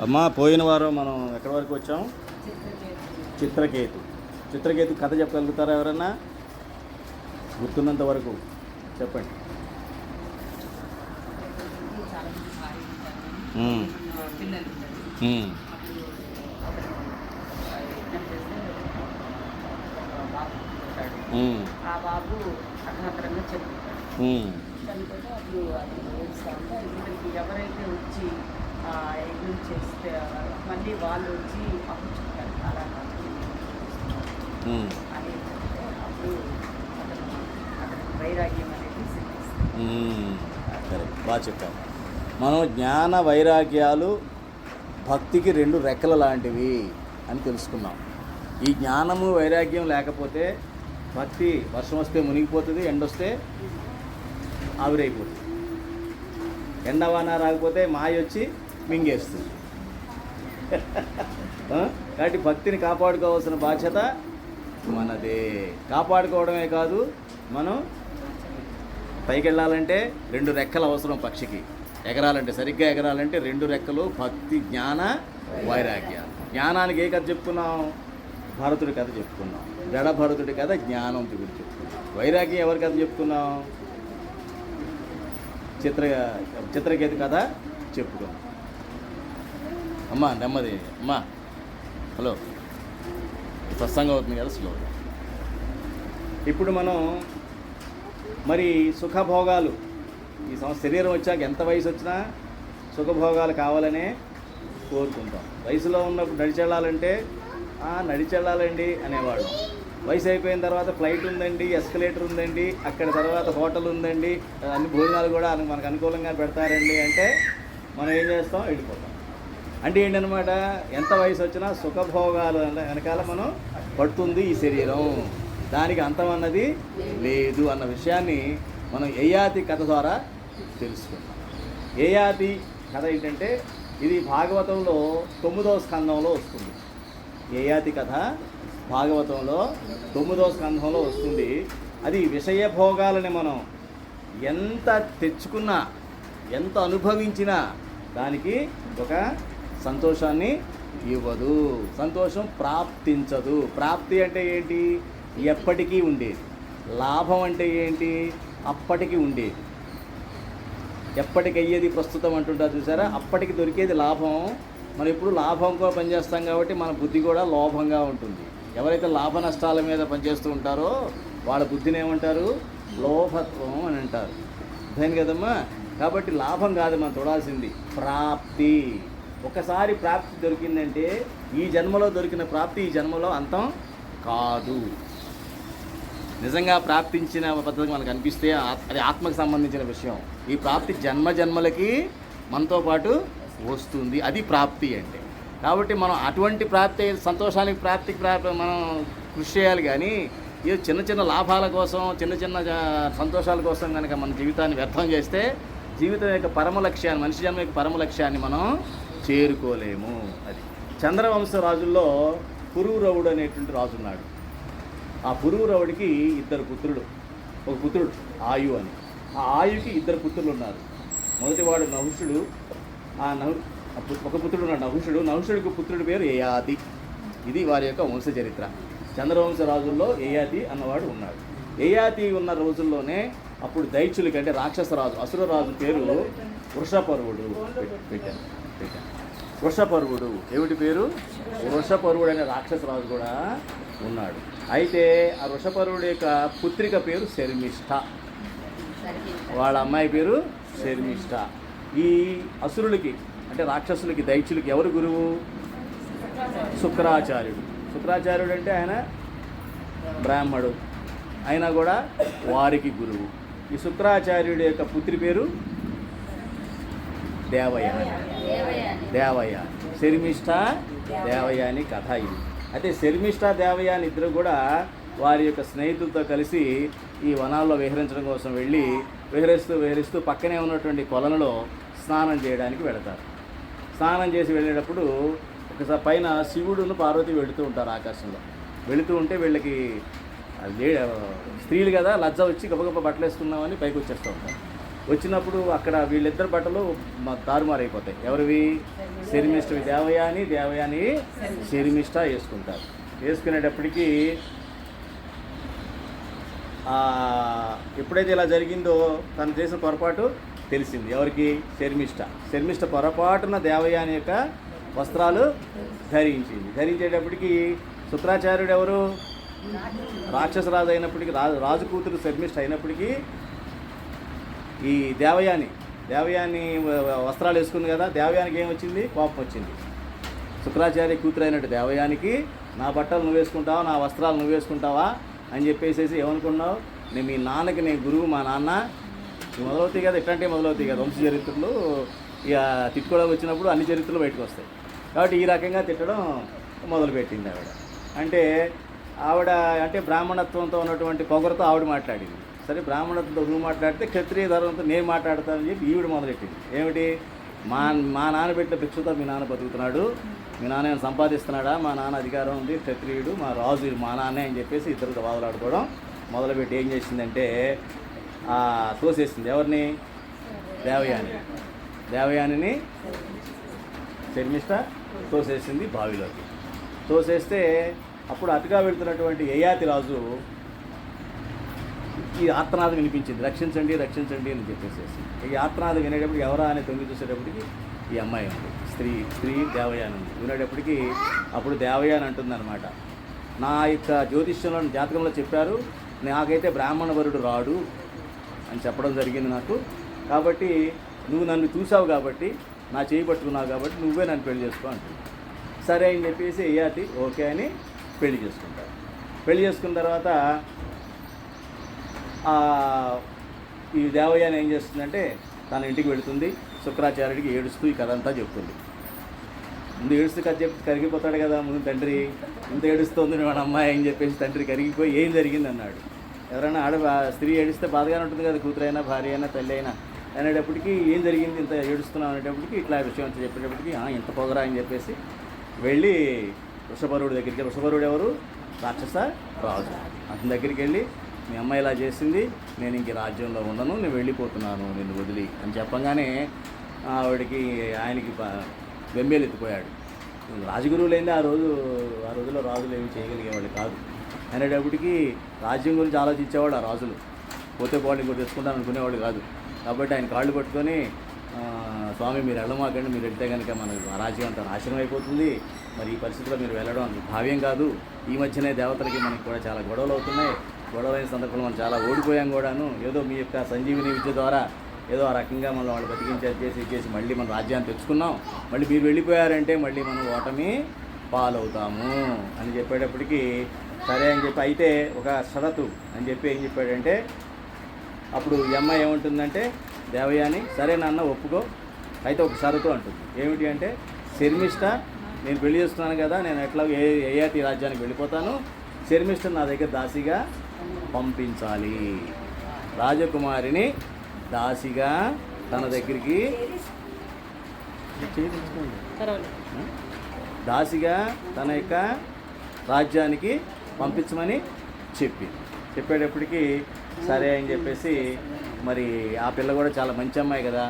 అమ్మా పోయిన వారం మనం ఎక్కడి వరకు వచ్చాం? చిత్రకేతు. చిత్రకేతు కథ చెప్పగలుగుతారా ఎవరన్నా? గుర్తున్నంత వరకు చెప్పండి. ఆ బాబు అర్ధంతరంగా చనిపోతాడు. చనిపోతే అప్పుడు అది ఏడుస్తూ ఉంటే ఇతనికి ఎవరైతే వచ్చి యజ్ఞం చేస్తే మళ్ళీ వాళ్ళు వచ్చి అప్పుడు చెప్తారు అలా అని అప్పుడు అతనికి వైరాగ్యం అనేది సిద్ధిస్తుంది. సరే, బాగా చెప్పారు. మనం జ్ఞాన వైరాగ్యాలు భక్తికి రెండు రెక్కల లాంటివి అని తెలుసుకున్నాం. ఈ జ్ఞానము వైరాగ్యం లేకపోతే భక్తి వర్షం వస్తే మునిగిపోతుంది, ఎండ వస్తే ఆవిరైపోతుంది. ఎండవాన రాకపోతే మాయ వచ్చి మింగేస్తుంది. కాబట్టి భక్తిని కాపాడుకోవాల్సిన బాధ్యత మనదే. కాపాడుకోవడమే కాదు, మనం పైకి వెళ్ళాలంటే రెండు రెక్కలు అవసరం. పక్షికి ఎగరాలంటే, సరిగ్గా ఎగరాలంటే రెండు రెక్కలు. భక్తి, జ్ఞాన, వైరాగ్యాలు. జ్ఞానానికి ఏ కథ చెప్పుకున్నాం? భరతుడి కథ చెప్పుకున్నాం. జడ భరతుడి కథ జ్ఞానం గురించి చెప్పుకున్నాం. వైరాగ్యం ఎవరి కథ చెప్పుకున్నాం? చిత్రకేతు కథ చెప్పుకున్నాం. అమ్మా నెమ్మది అమ్మా, హలో, సత్సంగం అవుతుంది కదా, స్లో. ఇప్పుడు మనం మరి సుఖభోగాలు, ఈ శరీరం వచ్చాక ఎంత వయసు వచ్చినా సుఖభోగాలు కావాలనే కోరుకుంటాం. వయసులో ఉన్నప్పుడు నడిచెళ్ళాలంటే నడిచెళ్ళాలండి అనేవాడు. వయసు అయిపోయిన తర్వాత ఫ్లైట్ ఉందండి, ఎస్కలేటర్ ఉందండి, అక్కడ తర్వాత హోటల్ ఉందండి, అన్ని భోజనాలు కూడా మనకు అనుకూలంగా పెడతారండి అంటే మనం ఏం చేస్తాం? వెళ్ళిపోతాం. అంటే ఏంటనమాట, ఎంత వయసు వచ్చినా సుఖభోగాలు వెనకాల మనం పడుతుంది ఈ శరీరం. దానికి అంతం అన్నది లేదు అన్న విషయాన్ని మనం యయాతి కథ ద్వారా తెలుసుకున్నాం. యయాతి కథ ఏంటంటే, ఇది భాగవతంలో 9వ స్కంధంలో వస్తుంది. యయాతి కథ భాగవతంలో 9వ స్కంధంలో వస్తుంది. అది విషయభోగాలని మనం ఎంత తెచ్చుకున్నా, ఎంత అనుభవించినా దానికి ఒక సంతోషాన్ని ఇవ్వదు. సంతోషం ప్రాప్తించదు. ప్రాప్తి అంటే ఏంటి? ఎప్పటికీ ఉండేది. లాభం అంటే ఏంటి? అప్పటికి ఉండేది. ఎప్పటికయ్యేది ప్రస్తుతం అంటుంటారు చూసారా? అప్పటికి దొరికేది లాభం. మనం ఎప్పుడు లాభంగా పనిచేస్తాం కాబట్టి మన బుద్ధి కూడా లోభంగా ఉంటుంది. ఎవరైతే లాభ నష్టాల మీద పనిచేస్తూ ఉంటారో వాళ్ళ బుద్ధిని ఏమంటారు? లోభత్వం అని అంటారు. అర్థం కదమ్మా? కాబట్టి లాభం కాదు మనం చూడాల్సింది, ప్రాప్తి. ఒకసారి ప్రాప్తి దొరికిందంటే ఈ జన్మలో దొరికిన ప్రాప్తి ఈ జన్మలో అంతం కాదు. నిజంగా ప్రాప్తించిన పద్ధతి మనకు అనిపిస్తే అది ఆత్మకు సంబంధించిన విషయం. ఈ ప్రాప్తి జన్మలకి మనతో పాటు వస్తుంది. అది ప్రాప్తి అంటే. కాబట్టి మనం అటువంటి ప్రాప్తి, సంతోషానికి ప్రాప్తికి మనం కృషి చేయాలి. కానీ ఇది చిన్న చిన్న లాభాల కోసం, చిన్న చిన్న సంతోషాల కోసం కనుక మన జీవితాన్ని వ్యర్థం చేస్తే జీవితం యొక్క పరమ లక్ష్యాన్ని, మనిషి జన్మ యొక్క పరమ లక్ష్యాన్ని మనం చేరుకోలేము. అది చంద్రవంశ రాజుల్లో పురూరవుడు అనేటువంటి రాజు ఉన్నాడు. ఆ పురూరవుడికి 2 పుత్రులు. ఒక పుత్రుడు ఆయు అని. ఆ ఆయుకి 2 పుత్రులు ఉన్నారు. మొదటివాడు నహుషుడు. ఒక పుత్రుడు ఉన్నాడు నహుషుడు. నహుషుడికి పుత్రుడి పేరు యయాతి. ఇది వారి యొక్క వంశ చరిత్ర. చంద్రవంశ రాజుల్లో యయాతి అన్నవాడు ఉన్నాడు. యయాతి ఉన్న రోజుల్లోనే అప్పుడు దైత్యులకి, అంటే రాక్షసరాజు, అసురరాజు పేరు వృషపర్వుడు పెట్టాను. వృషపర్వుడు ఏమిటి పేరు? వృషపర్వుడు అనే రాక్షసరాజు కూడా ఉన్నాడు. అయితే ఆ వృషపర్వుడి యొక్క పుత్రిక పేరు శర్మిష్ఠ. వాళ్ళ అమ్మాయి పేరు శర్మిష్ఠ. ఈ అసురులకి, అంటే రాక్షసులకి, దైత్యులకి ఎవరు గురువు? శుక్రాచార్యుడు. శుక్రాచార్యుడు అంటే ఆయన బ్రాహ్మడు, అయినా కూడా వారికి గురువు. ఈ శుక్రాచార్యుడి యొక్క పుత్రి పేరు దేవయాని. శర్మిష్ఠ, దేవయాని కథ ఇది. అయితే శర్మిష్ఠ, దేవయాని ఇద్దరు కూడా వారి యొక్క స్నేహితులతో కలిసి ఈ వనాల్లో విహరించడం కోసం వెళ్ళి విహరిస్తూ పక్కనే ఉన్నటువంటి కొలనులో స్నానం చేయడానికి వెళతారు. స్నానం చేసి వెళ్ళేటప్పుడు ఒకసారి పైన శివుడును పార్వతి వెళుతూ ఉంటారు. ఆకాశంలో వెళుతూ ఉంటే వీళ్ళకి స్త్రీలు కదా, లజ్జ వచ్చి గబగబ బట్టలు వేసుకుందామని పైకి వచ్చేస్తూ ఉంటారు. వచ్చినప్పుడు అక్కడ వీళ్ళిద్దరు బట్టలు తారుమారైపోతాయి. ఎవరివి? శర్మిష్ఠవి దేవయాని, దేవయాని శర్మిష్ఠ వేసుకుంటారు. వేసుకునేటప్పటికీ ఎప్పుడైతే ఇలా జరిగిందో తను చేసిన పొరపాటు తెలిసింది. ఎవరికి? శర్మిష్ఠ పొరపాటున దేవయాని యొక్క వస్త్రాలు ధరించింది. ధరించేటప్పటికి శుక్రాచార్యుడు ఎవరు? రాక్షసరాజు అయినప్పటికీ, రాజు కూతురు శర్మిష్ఠ అయినప్పటికీ ఈ దేవయాని వస్త్రాలు వేసుకుంది కదా, దేవయానికి ఏమొచ్చింది? కోపం వచ్చింది. శుక్రాచార్య కూతురు అయినట్టు దేవయానికి నా బట్టలు నువ్వు వేసుకుంటావా, నా వస్త్రాలు నువ్వు వేసుకుంటావా అని చెప్పేసి ఏమనుకున్నావు? నేను మీ నాన్నకి నేను గురువు, మా నాన్న మొదలవుతాయి కదా, ఇట్లాంటివి మొదలవుతాయి కదా వంశ చరిత్రలు. ఇక తిట్టుకోవడానికి వచ్చినప్పుడు అన్ని చరిత్రలు బయటకు వస్తాయి. కాబట్టి ఈ రకంగా తిట్టడం మొదలుపెట్టింది ఆవిడ. అంటే బ్రాహ్మణత్వంతో ఉన్నటువంటి పొగరుతో ఆవిడ మాట్లాడింది. సరే, బ్రాహ్మణత్వంతో నువ్వు మాట్లాడితే క్షత్రియ ధర్మంతో నేను మాట్లాడతానని చెప్పి ఈవిడ మొదలెట్టింది. ఏమిటి? మా నాన్న పెట్టిన భిక్షతో మీ నాన్న బతుకుతున్నాడు, మీ నాన్న ఏమైనా సంపాదిస్తున్నాడా, మా నాన్న అధికారం ఉంది, క్షత్రియుడు, మా రాజు మా నాన్నే అని చెప్పేసి ఇద్దరితో వాదులాడుకోవడం మొదలుపెట్టి ఏం చేసిందంటే తోసేసింది. ఎవరిని? దేవయానిని శర్మిష్ఠ తోసేసింది బావిలోకి. తోసేస్తే అప్పుడు అటుగా వెళ్తున్నటువంటి యయాతి రాజు ఈ ఆర్తనాదం వినిపించింది, రక్షించండి రక్షించండి అని చెప్పేసి. ఈ ఆర్తనాదం వినేటప్పటికి ఎవరా అని తొంగి చూసేటప్పటికి ఈ అమ్మాయి ఉంది, స్త్రీ దేవయాని ఉంది. వినేటప్పటికి అప్పుడు దేవయాని అంటుందన్నమాట, నా యొక్క జ్యోతిష్యంలో జాతకంలో చెప్పారు, నాకైతే బ్రాహ్మణ వరుడు రాడు అని చెప్పడం జరిగింది నాకు. కాబట్టి నువ్వు నన్ను చూసావు కాబట్టి, నా చేయి పట్టుకున్నావు కాబట్టి నువ్వే నన్ను పెళ్లి చేసుకో అంటుంది. సరే అని చెప్పేసి యయాతి ఓకే అని పెళ్లి చేసుకుంటారు. పెళ్లి చేసుకున్న తర్వాత ఈ దేవయాని ఏం చేస్తుందంటే తన ఇంటికి వెళుతుంది. శుక్రాచార్యుడికి ఏడుస్తూ ఈ కథ అంతా చెప్తుంది. ముందు ఏడుస్తూ కథ చెప్తే కరిగిపోతాడు కదా ముందు తండ్రి, ఇంత ఏడుస్తుంది మన అమ్మాయి అని చెప్పేసి తండ్రి కరిగిపోయి ఏం జరిగింది అన్నాడు. ఎవరైనా స్త్రీ ఏడిస్తే బాధగానే ఉంటుంది కదా, కూతురైనా భార్య అయినా తల్లి అయినా. అనేటప్పటికీ ఏం జరిగింది ఇంత ఏడుస్తున్నావు అనేటప్పటికి ఇట్లా విషయం అంతా చెప్పేటప్పటికి ఇంత పొగరా అని చెప్పేసి వెళ్ళి వృషభరుడి దగ్గరికి, వృషభరుడు ఎవరు? రాక్షస రాజు. అతని దగ్గరికి వెళ్ళి మీ అమ్మాయి ఇలా చేసింది, నేను ఇంక రాజ్యంలో ఉండను, నేను వెళ్ళిపోతున్నాను నిన్ను వదిలి అని చెప్పంగానే ఆయనకి వెంబేలు ఎత్తిపోయాడు. రాజగురువులు ఏంది ఆ రోజుల్లో రాజులు ఏమి చేయగలిగేవాళ్ళు కాదు. అనేటప్పటికీ రాజ్యం గురించి ఆలోచించేవాడు ఆ రాజులు, పోతే బాడీ ఇంకోటి తెచ్చుకుంటాను అనుకునేవాడు కాదు. కాబట్టి ఆయన కాళ్ళు పట్టుకొని స్వామి మీరు వెళ్ళమాకండి, మీరు వెళ్తే కనుక మన రాజ్యం అంతా నాశనం అయిపోతుంది, మరి ఈ పరిస్థితిలో మీరు వెళ్ళడం భావ్యం కాదు. ఈ మధ్యనే దేవతలకి మనకి కూడా చాలా గొడవలు అవుతున్నాయి, గొడవలైన సందర్భంలో మనం చాలా ఓడిపోయాం కూడాను. ఏదో మీ యొక్క సంజీవిని విద్య ద్వారా ఏదో ఆ రకంగా మనం వాళ్ళు బతికించేసి మళ్ళీ మన రాజ్యాన్ని తెచ్చుకున్నాం, మళ్ళీ మీరు వెళ్ళిపోయారంటే మళ్ళీ మనం ఓటమి పాలవుతాము అని చెప్పేటప్పటికీ సరే అని చెప్పి, అయితే ఒక షరతు అని చెప్పి ఏం చెప్పాడంటే, అప్పుడు ఈ అమ్మాయి ఏముంటుందంటే దేవయాని సరే నాన్న ఒప్పుకో, అయితే ఒక షరతు అంటుంది. ఏమిటి అంటే, శర్మిష్ఠ నేను పెళ్లి చేస్తున్నాను కదా, నేను ఎట్లా యయాతి రాజ్యానికి వెళ్ళిపోతాను, శర్మిష్ఠ నా దగ్గర దాసిగా పంపించాలి. రాజకుమారిని దాసిగా తన దగ్గరికి దాసిగా తన యొక్క రాజ్యానికి పంపించమని చెప్పేటప్పటికి సరే అని చెప్పేసి, మరి ఆ పిల్ల కూడా చాలా మంచి అమ్మాయి కదా,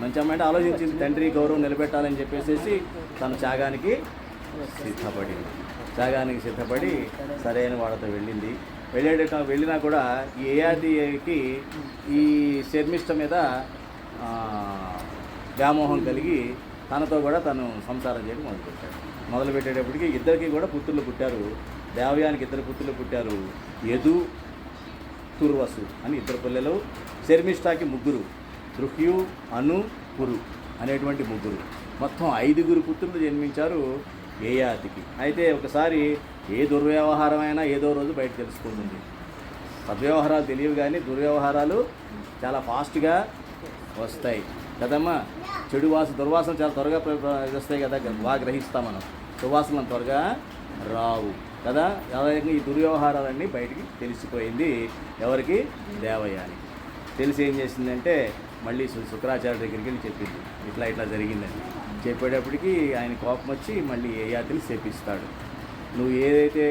మంచి అమ్మాయి అంటే ఆలోచించింది, తండ్రి గౌరవం నిలబెట్టాలని చెప్పేసి తను త్యాగానికి సిద్ధపడి సరైన వాళ్ళతో వెళ్ళింది. వెళ్ళినా కూడా ఈ యయాతికి ఈ శర్మిష్ఠ మీద వ్యామోహం కలిగి తనతో కూడా తను సంసారం చేయడం మొదలుపెట్టేటప్పటికి ఇద్దరికి కూడా పుత్రులు పుట్టారు. దేవయానికి 2 పుత్రులు పుట్టారు, యదు తుర్వసు అని 2 పిల్లలు. శర్మిష్ఠకి 3, దృహ్యు అను పురు అనేటువంటి 3, మొత్తం 5 పుత్రులు జన్మించారు యయాతికి. అయితే ఒకసారి ఏ దుర్వ్యవహారమైనా ఏదో రోజు బయట తెలుసుకుంటుంది. సద్వ్యవహారాలు తెలియవు కానీ దుర్వ్యవహారాలు చాలా ఫాస్ట్గా వస్తాయి కదమ్మా. దుర్వాసన చాలా త్వరగా వస్తాయి కదా, బాగా గ్రహిస్తాం మనం. సువాసనలు త్వరగా రావు కదా. ఎవరికి ఈ దుర్వ్యవహారాలన్నీ బయటికి తెలిసిపోయింది. ఎవరికి? దేవయాని. తెలిసి ఏం చేసిందంటే మళ్ళీ శుక్రాచార్య దగ్గరికి వెళ్ళి చెప్పింది, ఇట్లా జరిగిందని. చెప్పేటప్పటికి ఆయన కోపం వచ్చి మళ్ళీ యయాతిని శపిస్తాడు. నువ్వు ఏదైతే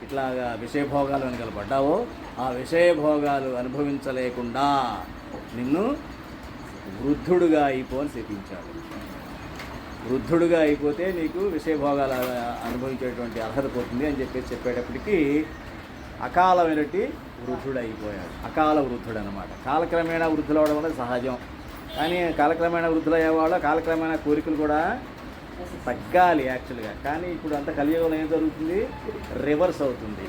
ఇట్లాగా విషయభోగాలు వెనకాల పడ్డావో ఆ విషయభోగాలు అనుభవించలేకుండా నిన్ను వృద్ధుడుగా అయిపో అని శపించాడు. వృద్ధుడుగా అయిపోతే నీకు విషయభోగాలు అనుభవించేటువంటి అర్హత పోతుంది అని చెప్పేటప్పటికీ అకాలమైనట్టి వృద్ధుడు అయిపోయాడు. అకాల వృద్ధుడు అనమాట. కాలక్రమేణా వృద్ధులు అవడం అనేది సహజం. కానీ కాలక్రమేణా వృద్ధులు అయ్యేవాళ్ళు కాలక్రమేణా కోరికలు కూడా తగ్గాలి యాక్చువల్గా. కానీ ఇప్పుడు అంత కలియుగంలో ఏం జరుగుతుంది, రివర్స్ అవుతుంది.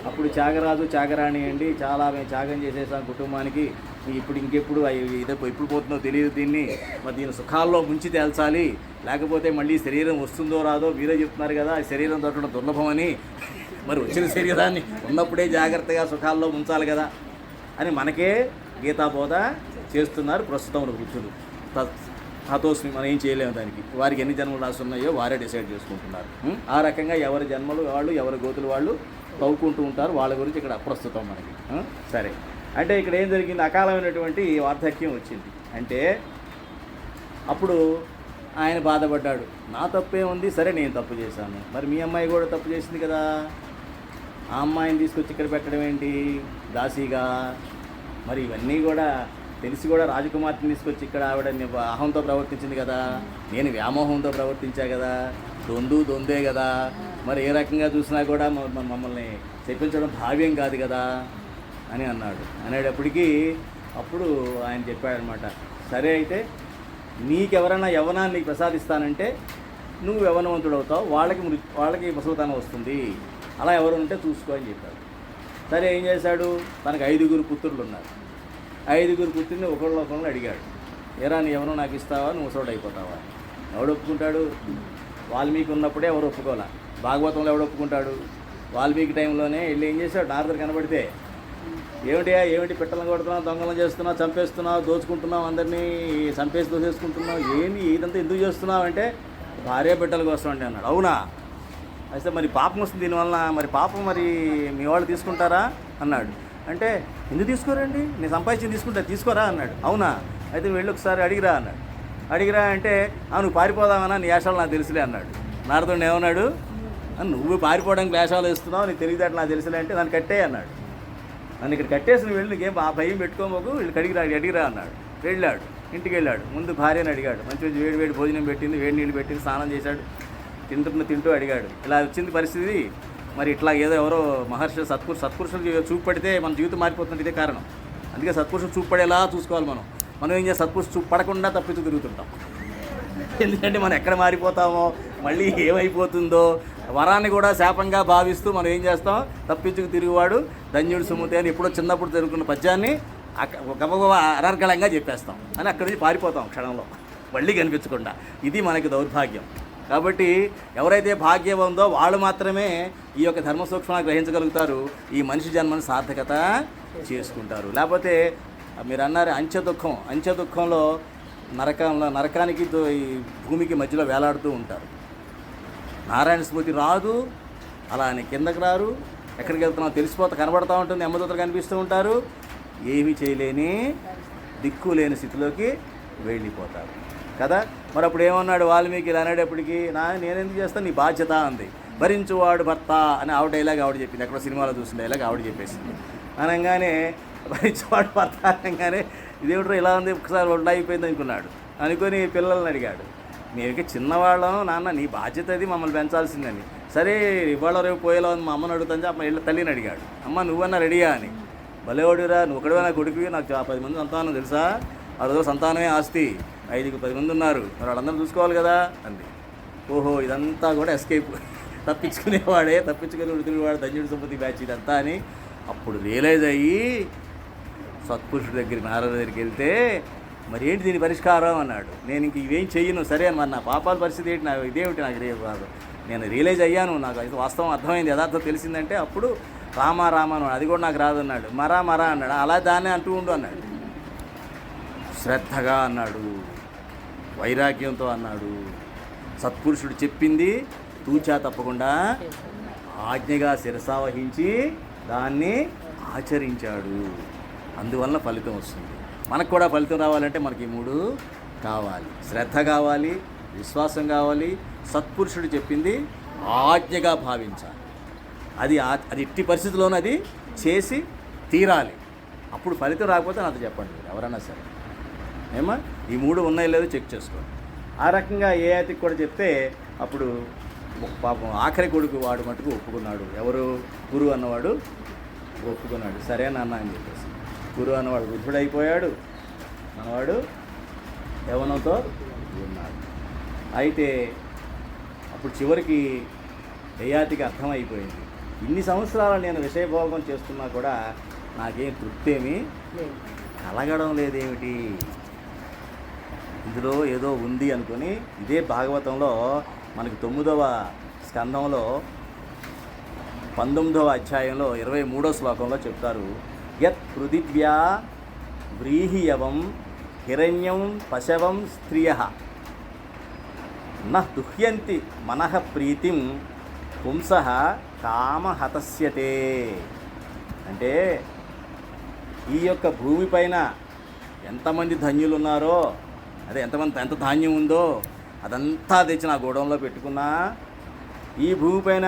అప్పుడు త్యాగరాజు త్యాగరాణి అండి, చాలా మేము త్యాగం చేసేసాం కుటుంబానికి, ఇప్పుడు ఇంకెప్పుడు ఇదే ఎప్పుడు పోతుందో తెలియదు, మరి దీని సుఖాల్లో ముంచి తేల్చాలి, లేకపోతే మళ్ళీ శరీరం వస్తుందో రాదో మీరే చెప్తున్నారు కదా, శరీరం దొరకడం దుర్లభమని, మరి వచ్చిన శరీరాన్ని ఉన్నప్పుడే జాగ్రత్తగా సుఖాల్లో ఉంచాలి కదా అని మనకే గీతాబోధ చేస్తున్నారు ప్రస్తుతం వృద్ధులు. హతోస్మి, మనం ఏం చేయలేము దానికి. వారికి ఎన్ని జన్మలు రాస్తున్నాయో వారే డిసైడ్ చేసుకుంటున్నారు. ఆ రకంగా ఎవరి జన్మలు వాళ్ళు, ఎవరి గోతులు వాళ్ళు తవ్వుకుంటూ ఉంటారు. వాళ్ళ గురించి ఇక్కడ అప్రస్తుతం మనకి. సరే, అంటే ఇక్కడ ఏం జరిగింది, అకాలమైనటువంటి వార్ధక్యం వచ్చింది. అంటే అప్పుడు ఆయన బాధపడ్డాడు, నా తప్పే ఉంది, సరే నేను తప్పు చేశాను, మరి మీ అమ్మాయి కూడా తప్పు చేసింది కదా, ఆ అమ్మాయిని తీసుకొచ్చి ఇక్కడ పెట్టడం ఏంటి దాసీగా, మరి ఇవన్నీ కూడా తెలిసి కూడా రాజకుమార్తెని తీసుకొచ్చి ఇక్కడ ఆవిడ అహంతో ప్రవర్తించింది కదా, నేను వ్యామోహంతో ప్రవర్తించా కదా, దొందే కదా, మరి ఏ రకంగా చూసినా కూడా మమ్మల్ని చెప్పించడం భావ్యం కాదు కదా అని అన్నాడు. అనేటప్పటికీ అప్పుడు ఆయన చెప్పాడనమాట, సరే అయితే నీకెవరైనా యవ్వనాన్ని నీకు ప్రసాదిస్తానంటే నువ్వు యవ్వనవంతుడు అవుతావు, వాళ్ళకి ముసలితనం వస్తుంది, అలా ఎవరు ఉంటే చూసుకో అని చెప్పాడు. సరే ఏం చేశాడు, తనకు 5 పుత్రులు ఉన్నారు. 5 పుత్రుని ఒకళ్ళు అడిగాడు, ఏరా నీ ఎవరో నాకు ఇస్తావా, నువ్వు ముసలోడు అయిపోతావా? ఎవడు ఒప్పుకుంటాడు? వాల్మీకి ఉన్నప్పుడే ఎవరు ఒప్పుకోలే. భాగవతంలో ఎవడు ఒప్పుకుంటాడు? వాల్మీకి టైంలోనే వెళ్ళి ఏం చేశాడు, నారదుడు కనబడితే ఏమిటి పిట్టలను కొడుతున్నావు, దొంగలను చేస్తున్నావు, చంపేస్తున్నావు, దోచుకుంటున్నావు, అందరినీ చంపేసి దోసేసుకుంటున్నావు, ఇదంతా ఎందుకు చేస్తున్నావు అంటే భార్య బిడ్డల కోసం అండి అన్నాడు. అవునా, అయితే మరి పాపం వస్తుంది దీనివల్ల, మరి పాపం మరి మీ వాళ్ళు తీసుకుంటారా అన్నాడు. అంటే ఎందుకు తీసుకోరండి, నేను సంపాదించి తీసుకోరా అన్నాడు. అవునా, అయితే వెళ్ళి ఒకసారి అడిగిరా అన్నాడు. అడిగిరా అంటే నువ్వు పారిపోదామన్నా, నీ వేషాలు నాకు తెలుసులే అన్నాడు. నారదుడు ఏమన్నాడు, నువ్వు పారిపోవడానికి వేషాలు వేస్తున్నావు, నీకు తెలియదు నాకు తెలుసులే అంటే నన్ను కట్టే అన్నాడు. నన్ను ఇక్కడ కట్టేసి నువ్వు వెళ్ళి నీకేం భయం పెట్టుకోమోకు, వీళ్ళకి అడిగిరా అన్నాడు. వెళ్ళాడు, ఇంటికి వెళ్ళాడు. ముందు భార్యని అడిగాడు, మంచి వేడి భోజనం పెట్టింది, వేడి నీళ్ళు పెట్టింది, స్నానం చేశాడు. తింటూ అడిగాడు, ఇలా వచ్చింది పరిస్థితి, మరి ఇట్లా ఏదో ఎవరో మహర్షి సత్పురుషులు చూపు పడితే మన జీవితం మారిపోతుంది, ఇదే కారణం. అందుకే సత్పురుషులు చూపు పడేలా చూసుకోవాలి. మనం ఏం చేయాలి, సత్పురుషులు చూపు పడకుండా తప్పిస్తూ తిరుగుతుంటాం. ఎందుకంటే మనం ఎక్కడ మారిపోతామో, మళ్ళీ ఏమైపోతుందో, వరాన్ని కూడా శాపంగా భావిస్తూ మనం ఏం చేస్తాం, తప్పించుకు తిరుగువాడు ధన్యుడు సుమతి అని ఎప్పుడో చిన్నప్పుడు జరుగుతున్న పద్యాన్ని గబగబా అనర్గళంగా చెప్పేస్తాం అని అక్కడి నుంచి పారిపోతాం క్షణంలో, మళ్ళీ కనిపించకుండా. ఇది మనకి దౌర్భాగ్యం. కాబట్టి ఎవరైతే భాగ్యం ఉందో వాళ్ళు మాత్రమే ఈ యొక్క ధర్మ సూక్ష్మాన్ని గ్రహించగలుగుతారు, ఈ మనిషి జన్మను సార్థకత చేసుకుంటారు. లేకపోతే మీరు అన్నారు అంచె దుఃఖంలో నరకానికి ఈ భూమికి మధ్యలో వేలాడుతూ ఉంటారు. నారాయణ స్మృతి రాదు, అలా అని కిందకి రారు, ఎక్కడికి వెళ్తున్నామో కనబడుతూ ఉంటుంది, యమదూతలు కనిపిస్తూ ఉంటారు, ఏమీ చేయలేని దిక్కు లేని స్థితిలోకి వెళ్ళిపోతారు కదా. మరి అప్పుడు ఏమన్నాడు వాల్మీకి అనేటప్పటికీ, నేనెందుకు చేస్తాను, నీ బాధ్యత అంది. భరించువాడు భర్త అని ఆవిడ డైలాగ్ ఆవిడ చెప్పింది, ఎక్కడో సినిమాలో చూసిన డైలాగ్ ఆవిడ చెప్పేసింది. అనగానే భరించువాడు భర్త అనగానే ఇదేమిటో ఇలా ఉంది, ఒకసారి ఒళ్ళు అయిపోయింది అనుకొని పిల్లల్ని అడిగాడు, మేమకి చిన్నవాళ్ళం, నాన్న నీ బాధ్యత అది, మమ్మల్ని పెంచాల్సిందని. సరే ఇవాళ రేపు పోయేలా ఉంది, మా అమ్మని అడుగుతాను అమ్మ ఇళ్ళ తల్లిని అడిగాడు, అమ్మ నువ్వన్నా రెడీయా అని. భలేవాడురా, నువ్వు ఒకటివే నా కొడుకువి, నాకు 10 మంది సంతానం తెలుసా, ఆ రోజు సంతానమే ఆస్తి, 5-10 మంది ఉన్నారు, మరి వాళ్ళందరూ చూసుకోవాలి కదా అంది. ఓహో, ఇదంతా కూడా ఎస్కేప్, తప్పించుకుని ఉడికినవాడు ధన్యుడు సుమతి బ్యాచ్ ఇదంతా అని అప్పుడు రియలైజ్ అయ్యి సత్పురుషుడి దగ్గరికి నారద దగ్గరికి వెళ్తే, మరి ఏంటి దీని పరిష్కారం అన్నాడు. నేను ఇంక ఇవేం చెయ్యను, సరే మరి నా పాపాల పరిస్థితి ఏంటి, ఇదేమిటి నాకు కాదు, నేను రియలైజ్ అయ్యాను, నాకు అయితే వాస్తవం అర్థమైంది, యథార్థం తెలిసిందంటే అప్పుడు రామ అన్నాడు. అది కూడా నాకు రాదన్నాడు. మరా అన్నాడు. అలా దాన్నే అంటూ ఉండు అన్నాడు. శ్రద్ధగా అన్నాడు, వైరాగ్యంతో అన్నాడు. సత్పురుషుడు చెప్పింది తూచా తప్పకుండా ఆజ్ఞగా శిరసావహించి దాన్ని ఆచరించాడు. అందువలన ఫలితం వస్తుంది. మనకు కూడా ఫలితం రావాలంటే మనకి 3 కావాలి. శ్రద్ధ కావాలి, విశ్వాసం కావాలి, సత్పురుషుడు చెప్పింది ఆజ్ఞగా భావించాలి. అది ఎట్టి పరిస్థితుల్లోనూ అది చేసి తీరాలి. అప్పుడు ఫలితం రాకపోతే నాతో చెప్పండి ఎవరన్నా సరే, ఏమా ఈ 3 ఉన్నాయో లేదో చెక్ చేసుకోండి. ఆ రకంగా యయాతికి కూడా చెప్తే అప్పుడు పాపం ఆఖరి కొడుకు వాడు మటుకు ఒప్పుకున్నాడు. ఎవరు? గురు అన్నవాడు ఒప్పుకున్నాడు. సరే నాన్న అని చెప్పేసి. గురు అన్నవాడు వృద్ధుడైపోయాడు, మనవాడు యవ్వనంతో ఉన్నాడు. అయితే అప్పుడు చివరికి యయాతికి అర్థమైపోయింది, ఇన్ని సంవత్సరాలు నేను విషయభోగం చేస్తున్నా కూడా నాకేం తృప్తి ఏమీ కలగడం లేదేమిటి, ఇందులో ఏదో ఉంది అనుకుని ఇదే భాగవతంలో మనకి 9వ స్కందంలో 19వ అధ్యాయంలో 23వ శ్లోకంలో చెప్తారు, యత్ పృథివ్యా వ్రీహియవం హిరణ్యం పశవం స్త్రియః న దుహ్యంతి మనః ప్రీతిం పుంసః కామహతస్యతే. అంటే ఈ యొక్క భూమిపైన ఎంతమంది ధన్యులు ఉన్నారో, అదే ఎంత ధాన్యం ఉందో అదంతా తెచ్చి నా గోడౌన్లో పెట్టుకున్నా, ఈ భూమిపైన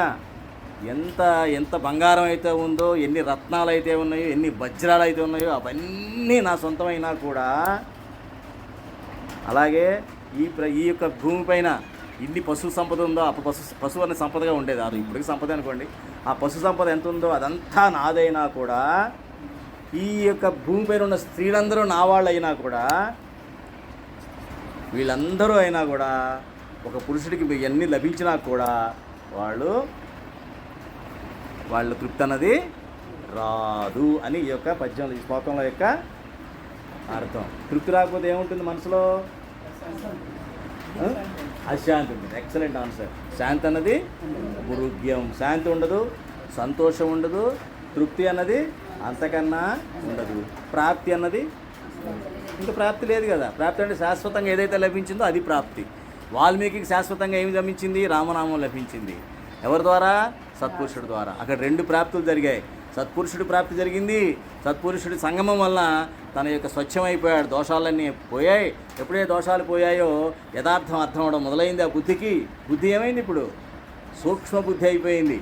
ఎంత బంగారం అయితే ఉందో, ఎన్ని రత్నాలు అయితే ఉన్నాయో, ఎన్ని వజ్రాలు అయితే ఉన్నాయో అవన్నీ నా సొంతమైనా కూడా, అలాగే ఈ యొక్క భూమిపైన ఇన్ని పశు సంపద ఉందో, పశువు అనే సంపదగా ఉండేది, అది ఇప్పటికి సంపద అనుకోండి, ఆ పశు సంపద ఎంత ఉందో అదంతా నాదైనా కూడా, ఈ యొక్క భూమిపైన ఉన్న స్త్రీలందరూ నా వాళ్ళు అయినా కూడా, వీళ్ళందరూ అయినా కూడా ఒక పురుషుడికి ఇవన్నీ లభించినా కూడా వాళ్ళు తృప్తి అన్నది రాదు అని ఈ యొక్క పద్యంలో, ఈ శ్లోకంలో యొక్క అర్థం. తృప్తి రాకపోతే ఏముంటుంది మనసులో? అశాంతి ఉంటుంది. Excellent answer. శాంతి అన్నది మృగ్యం. శాంతి ఉండదు, సంతోషం ఉండదు, తృప్తి అన్నది అంతకన్నా ఉండదు, ప్రాప్తి అన్నది ఇంకా ప్రాప్తి లేదు కదా. ప్రాప్తి అంటే శాశ్వతంగా ఏదైతే లభించిందో అది ప్రాప్తి. వాల్మీకి శాశ్వతంగా ఏమి లభించింది? రామనామం లభించింది. ఎవరి ద్వారా? సత్పురుషుడి ద్వారా. అక్కడ 2 ప్రాప్తులు జరిగాయి. సత్పురుషుడి ప్రాప్తి జరిగింది, సత్పురుషుడి సంగమం వల్ల తన యొక్క స్వచ్ఛమైపోయాడు, దోషాలన్నీ పోయాయి. ఎప్పుడే దోషాలు పోయాయో యథార్థం అర్థం అవడం మొదలైంది ఆ బుద్ధికి. బుద్ధి ఏమైంది ఇప్పుడు? సూక్ష్మ బుద్ధి అయిపోయింది.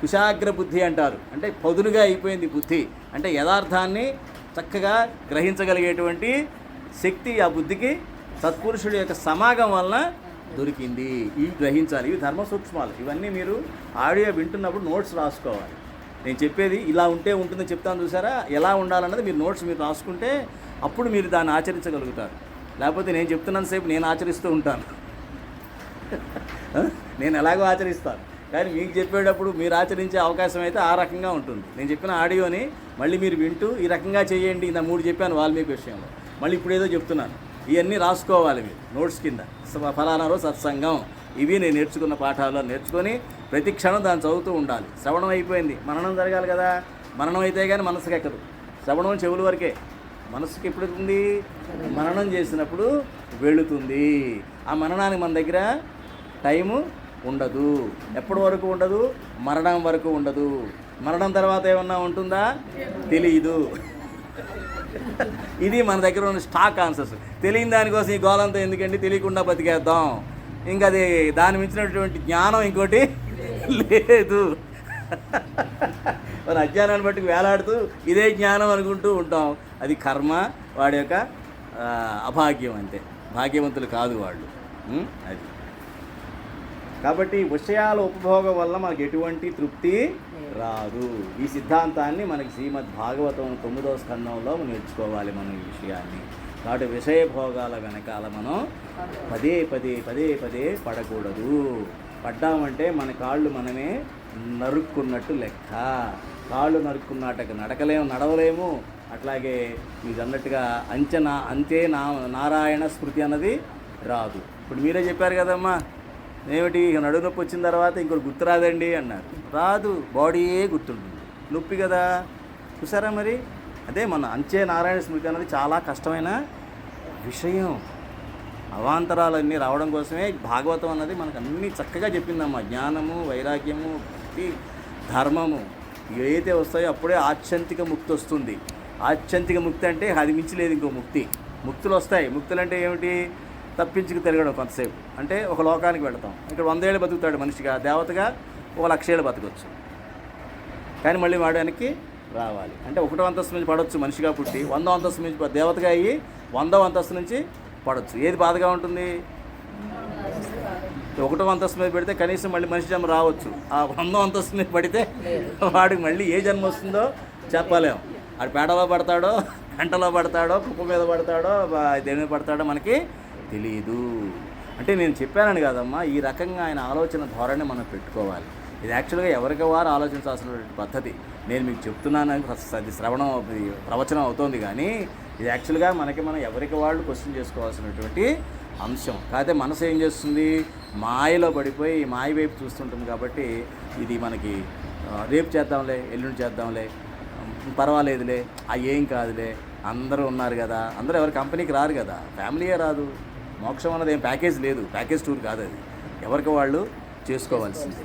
కుశాగ్ర బుద్ధి అంటారు, అంటే పదునుగా అయిపోయింది బుద్ధి. అంటే యథార్థాన్ని చక్కగా గ్రహించగలిగేటువంటి శక్తి ఆ బుద్ధికి సత్పురుషుడి యొక్క సమాగం వలన దొరికింది. ఇవి గ్రహించాలి, ఇవి ధర్మ సూక్ష్మాలు. ఇవన్నీ మీరు ఆడియో వింటున్నప్పుడు నోట్స్ రాసుకోవాలి. నేను చెప్పేది ఇలా ఉంటే ఉంటుందని చెప్తాను చూసారా, ఎలా ఉండాలన్నది మీరు నోట్స్ మీరు రాసుకుంటే అప్పుడు మీరు దాన్ని ఆచరించగలుగుతారు. లేకపోతే నేను చెప్తున్నంతసేపు నేను ఆచరిస్తూ ఉంటాను, నేను ఎలాగో ఆచరిస్తాను, కానీ మీకు చెప్పేటప్పుడు మీరు ఆచరించే అవకాశం అయితే ఆ రకంగా ఉంటుంది. నేను చెప్పిన ఆడియోని మళ్ళీ మీరు వింటూ ఈ రకంగా చేయండి. నా 3 చెప్పాను వాల్మీకి విషయంలో, మళ్ళీ ఇప్పుడు ఏదో చెప్తున్నాను. ఇవన్నీ రాసుకోవాలి మీరు నోట్స్ కింద. ఫలానా రోజు సత్సంగం, ఇవి నేను నేర్చుకున్న పాఠాల్లో నేర్చుకొని ప్రతి క్షణం దాన్ని చదువుతూ ఉండాలి. శ్రవణం అయిపోయింది, మననం జరగాలి కదా. మననం అయితే కానీ మనసుకి ఎక్కదు. శ్రవణం చెవుల వరకే, మనసుకి ఎప్పుడు ఉంది? మననం చేసినప్పుడు వెళుతుంది. ఆ మననానికి మన దగ్గర టైము ఉండదు. ఎప్పటి వరకు ఉండదు? మరణం వరకు ఉండదు. మరణం తర్వాత ఏమన్నా ఉంటుందా? తెలియదు. ఇది మన దగ్గర ఉన్న స్టాక్ ఆన్సర్స్. తెలియని దానికోసం ఈ గోలంతా ఎందుకండి? తెలియకుండా బతికేద్దాం. ఇంకా అది దాని మించినటువంటి జ్ఞానం ఇంకోటి లేదు. మన అజ్ఞానాన్ని బట్టి వేలాడుతూ ఇదే జ్ఞానం అనుకుంటూ ఉంటాం. అది కర్మ, వాడి యొక్క అభాగ్యం అంతే. భాగ్యవంతులు కాదు వాళ్ళు. అది కాబట్టి విషయాల ఉపభోగం వల్ల మనకు ఎటువంటి తృప్తి రాదు. ఈ సిద్ధాంతాన్ని మనకి శ్రీమద్ భాగవతం 9వ స్కందంలో నేర్చుకోవాలి మనం ఈ విషయాన్ని. కాబట్టి విషయభోగాల వెనకాల మనం పదే పడకూడదు. పడ్డామంటే మన కాళ్ళు మనమే నరుక్కున్నట్టు లెక్క. కాళ్ళు నరుక్కున్నట్టుగా నడవలేము. అట్లాగే మీకు అన్నట్టుగా అంతే నారాయణ స్మృతి అన్నది రాదు. ఇప్పుడు మీరే చెప్పారు కదమ్మా, ఏమిటి నడుము నొప్పి వచ్చిన తర్వాత ఇంకోటి గుర్తురాదండి అన్నారు. రాదు, బాడీయే గుర్తుంటుంది. నొప్పి కదా, చూసారా మరి. అదే మన అంచే నారాయణ స్మృతి అన్నది చాలా కష్టమైన విషయం. అవాంతరాలన్నీ రావడం కోసమే భాగవతం అన్నది మనకు అన్నీ చక్కగా చెప్పిందమ్మా. జ్ఞానము, వైరాగ్యము, భక్తి, ధర్మము ఏవైతే వస్తాయో అప్పుడే ఆత్యంతిక ముక్తి వస్తుంది. ఆత్యంతిక ముక్తి అంటే అది మించి లేదు ఇంకో ముక్తి. ముక్తులు వస్తాయి. ముక్తులు అంటే ఏమిటి? తప్పించుకు తిరగడం కొంతసేపు. అంటే ఒక లోకానికి వెళతాం. ఇక్కడ 100 ఏళ్ళు బతుకుతాడు మనిషిగా, దేవతగా 1,00,000 ఏళ్ళు బతకొచ్చు. కానీ మళ్ళీ వాడడానికి రావాలి. అంటే 1వ అంతస్తు నుంచి పడవచ్చు మనిషిగా పుట్టి, 100వ అంతస్తు నుంచి దేవతగా అయ్యి 100వ అంతస్తు నుంచి పడవచ్చు. ఏది బాధగా ఉంటుంది? 1వ అంతస్తు మీద పెడితే కనీసం మళ్ళీ మనిషి జన్మ రావచ్చు. ఆ 100వ అంతస్తు మీద పడితే వాడికి మళ్ళీ ఏ జన్మ వస్తుందో చెప్పలేం. వాడు పేడలో పడతాడో, గంటలో పడతాడో, కుప్ప మీద పడతాడో, దేని మీద పడతాడో మనకి తెలియదు. అంటే నేను చెప్పానని కాదమ్మా, ఈ రకంగా ఆయన ఆలోచన ధోరణి మనం పెట్టుకోవాలి. ఇది యాక్చువల్గా ఎవరికి వారు ఆలోచించాల్సినటువంటి పద్ధతి. నేను మీకు చెప్తున్నాను, అది ప్రవచనం అవుతోంది, కానీ ఇది యాక్చువల్గా మనం ఎవరికి వాళ్ళు క్వశ్చన్ చేసుకోవాల్సినటువంటి అంశం. కాకపోతే మనసు ఏం చేస్తుంది? మాయలో పడిపోయి మాయ వైపు చూస్తుంటుంది. కాబట్టి ఇది మనకి రేపు చేద్దాంలే, ఎల్లుండి చేద్దాంలే, పర్వాలేదులే, ఏం కాదులే, అందరూ ఉన్నారు కదా, అందరూ ఎవరి కంపెనీకి రారు కదా, ఫ్యామిలీయే రాదు. మోక్షం అన్నది ఏం ప్యాకేజ్ లేదు, ప్యాకేజ్ టూర్ కాదు అది, ఎవరికి వాళ్ళు చేసుకోవాల్సింది.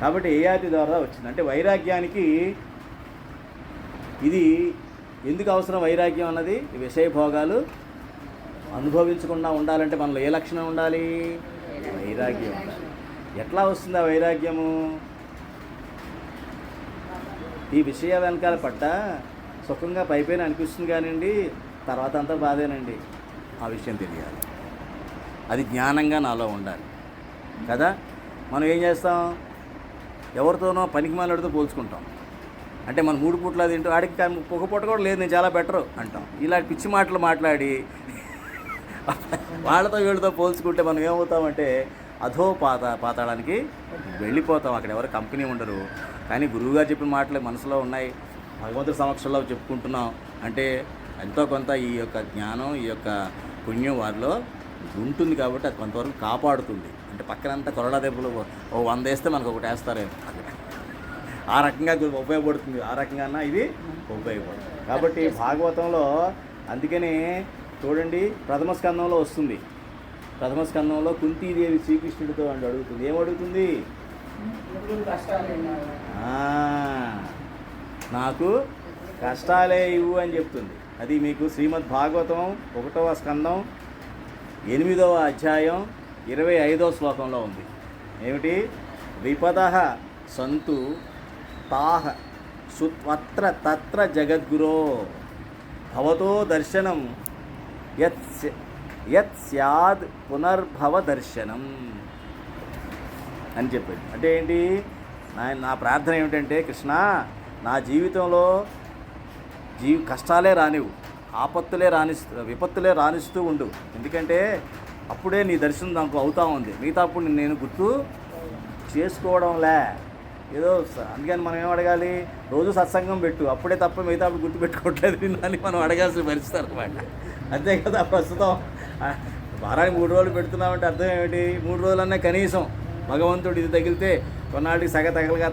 కాబట్టి యయాతి ద్వారా వచ్చింది. అంటే వైరాగ్యానికి ఇది ఎందుకు అవసరం? వైరాగ్యం అన్నది విషయ భోగాలు అనుభవించకుండా ఉండాలంటే మనలో ఏ లక్షణం ఉండాలి? వైరాగ్యం ఉండాలి. ఎట్లా వస్తుంది ఆ వైరాగ్యము? ఈ విషయ వెనకాల పట్ట సుఖంగా పైపైన అనిపిస్తుంది కానివ్వండి, తర్వాత అంతా బాధేనండి. ఆ విషయం తెలియాలి. అది జ్ఞానంగా నాలో ఉండాలి కదా. మనం ఏం చేస్తాం? ఎవరితోనో పనికి మాలాడుతూ పోల్చుకుంటాం. అంటే మనం 3 పూట్ల తింటూ ఆడికి ఒక పూట కూడా లేదు, నేను చాలా బెటరు అంటాం. ఇలాంటి పిచ్చి మాటలు మాట్లాడి వాళ్ళతో వీళ్ళతో పోల్చుకుంటే మనం ఏమవుతామంటే పాతాళానికి వెళ్ళిపోతాం. అక్కడ ఎవరు కంపెనీ ఉండరు. కానీ గురువుగారు చెప్పిన మాటలు మనసులో ఉన్నాయి, భగవంతుడి సమక్షంలో చెప్పుకుంటున్నాం అంటే ఎంతో కొంత ఈ యొక్క జ్ఞానం, ఈ యొక్క పుణ్యం వారిలో ఉంటుంది. కాబట్టి అది కొంతవరకు కాపాడుతుంది. అంటే పక్కనంతా కొరడా దెబ్బలు 100 వేస్తే మనకు ఒకటి వేస్తారేమో, ఆ రకంగా ఉపయోగపడుతుంది. ఆ రకంగా ఇది ఉపయోగపడుతుంది. కాబట్టి భాగవతంలో అందుకని చూడండి, ప్రథమ స్కందంలో వస్తుంది. ప్రథమ స్కందంలో కుంతీదేవి శ్రీకృష్ణుడితో అని అడుగుతుంది. ఏమడుగుతుంది? నాకు కష్టాలే ఇవ్వు అని చెప్తుంది. అది మీకు శ్రీమద్ భాగవతం 1వ స్కందం 8వ అధ్యాయం 25వ శ్లోకంలో ఉంది. ఏమిటి? విపదః సంతు తాహ సుత్వత్ర తత్ర జగద్గురో భవతో దర్శనం యత్ స్యాద్ పునర్భవ దర్శనం అని చెప్పాడు. అంటే ఏంటి? నా ప్రార్థన ఏమిటంటే, కృష్ణ, నా జీవితంలో కష్టాలే రానివ్వు, ఆపత్తులే విపత్తులే రాణిస్తూ ఉండు. ఎందుకంటే అప్పుడే నీ దర్శనం నాకు అవుతా ఉంది. మిగతా అప్పుడు నేను గుర్తు చేసుకోవడంలే ఏదో. అందుకని మనం ఏం అడగాలి? రోజు సత్సంగం పెట్టు, అప్పుడే తప్ప మిగతా అప్పుడు గుర్తు పెట్టుకోవట్లేదు అని మనం అడగాల్సిన పరిస్థితి అనమాట. అంతే కదా. ప్రస్తుతం వారానికి 3 రోజులు పెడుతున్నామంటే అర్థం ఏమిటి? 3 రోజులన్నా కనీసం భగవంతుడు ఇది తగిలితే కొన్నాళ్ళకి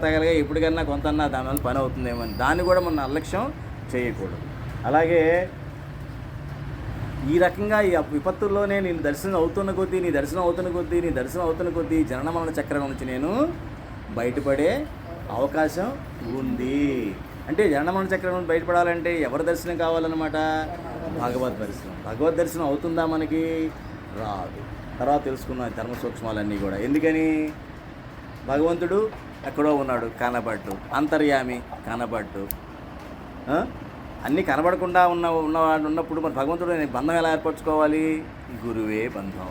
తగలగా ఎప్పటికన్నా కొంతన్నా దానివల్ల పని అవుతుందేమో అని దాన్ని కూడా మనం నిర్లక్ష్యం చేయకూడదు. అలాగే ఈ రకంగా ఈ విపత్తుల్లోనే నేను దర్శనం అవుతున్న కొద్దీ జనన మరణ చక్రం నుంచి నేను బయటపడే అవకాశం ఉంది. అంటే జనన మరణ చక్రం నుంచి బయటపడాలంటే ఎవరి దర్శనం కావాలన్నమాట? భగవద్ దర్శనం అవుతుందా మనకి? రాదు. తర్వాత తెలుసుకున్న ధర్మ సూక్ష్మాలన్నీ కూడా. ఎందుకని? భగవంతుడు ఎక్కడో ఉన్నాడు, కనబడ్డు. అంతర్యామి కనబడ్డు. అన్నీ కనబడకుండా ఉన్నవాడు ఉన్నప్పుడు మరి భగవంతుడు బంధం ఎలా ఏర్పరచుకోవాలి? గురువే బంధం.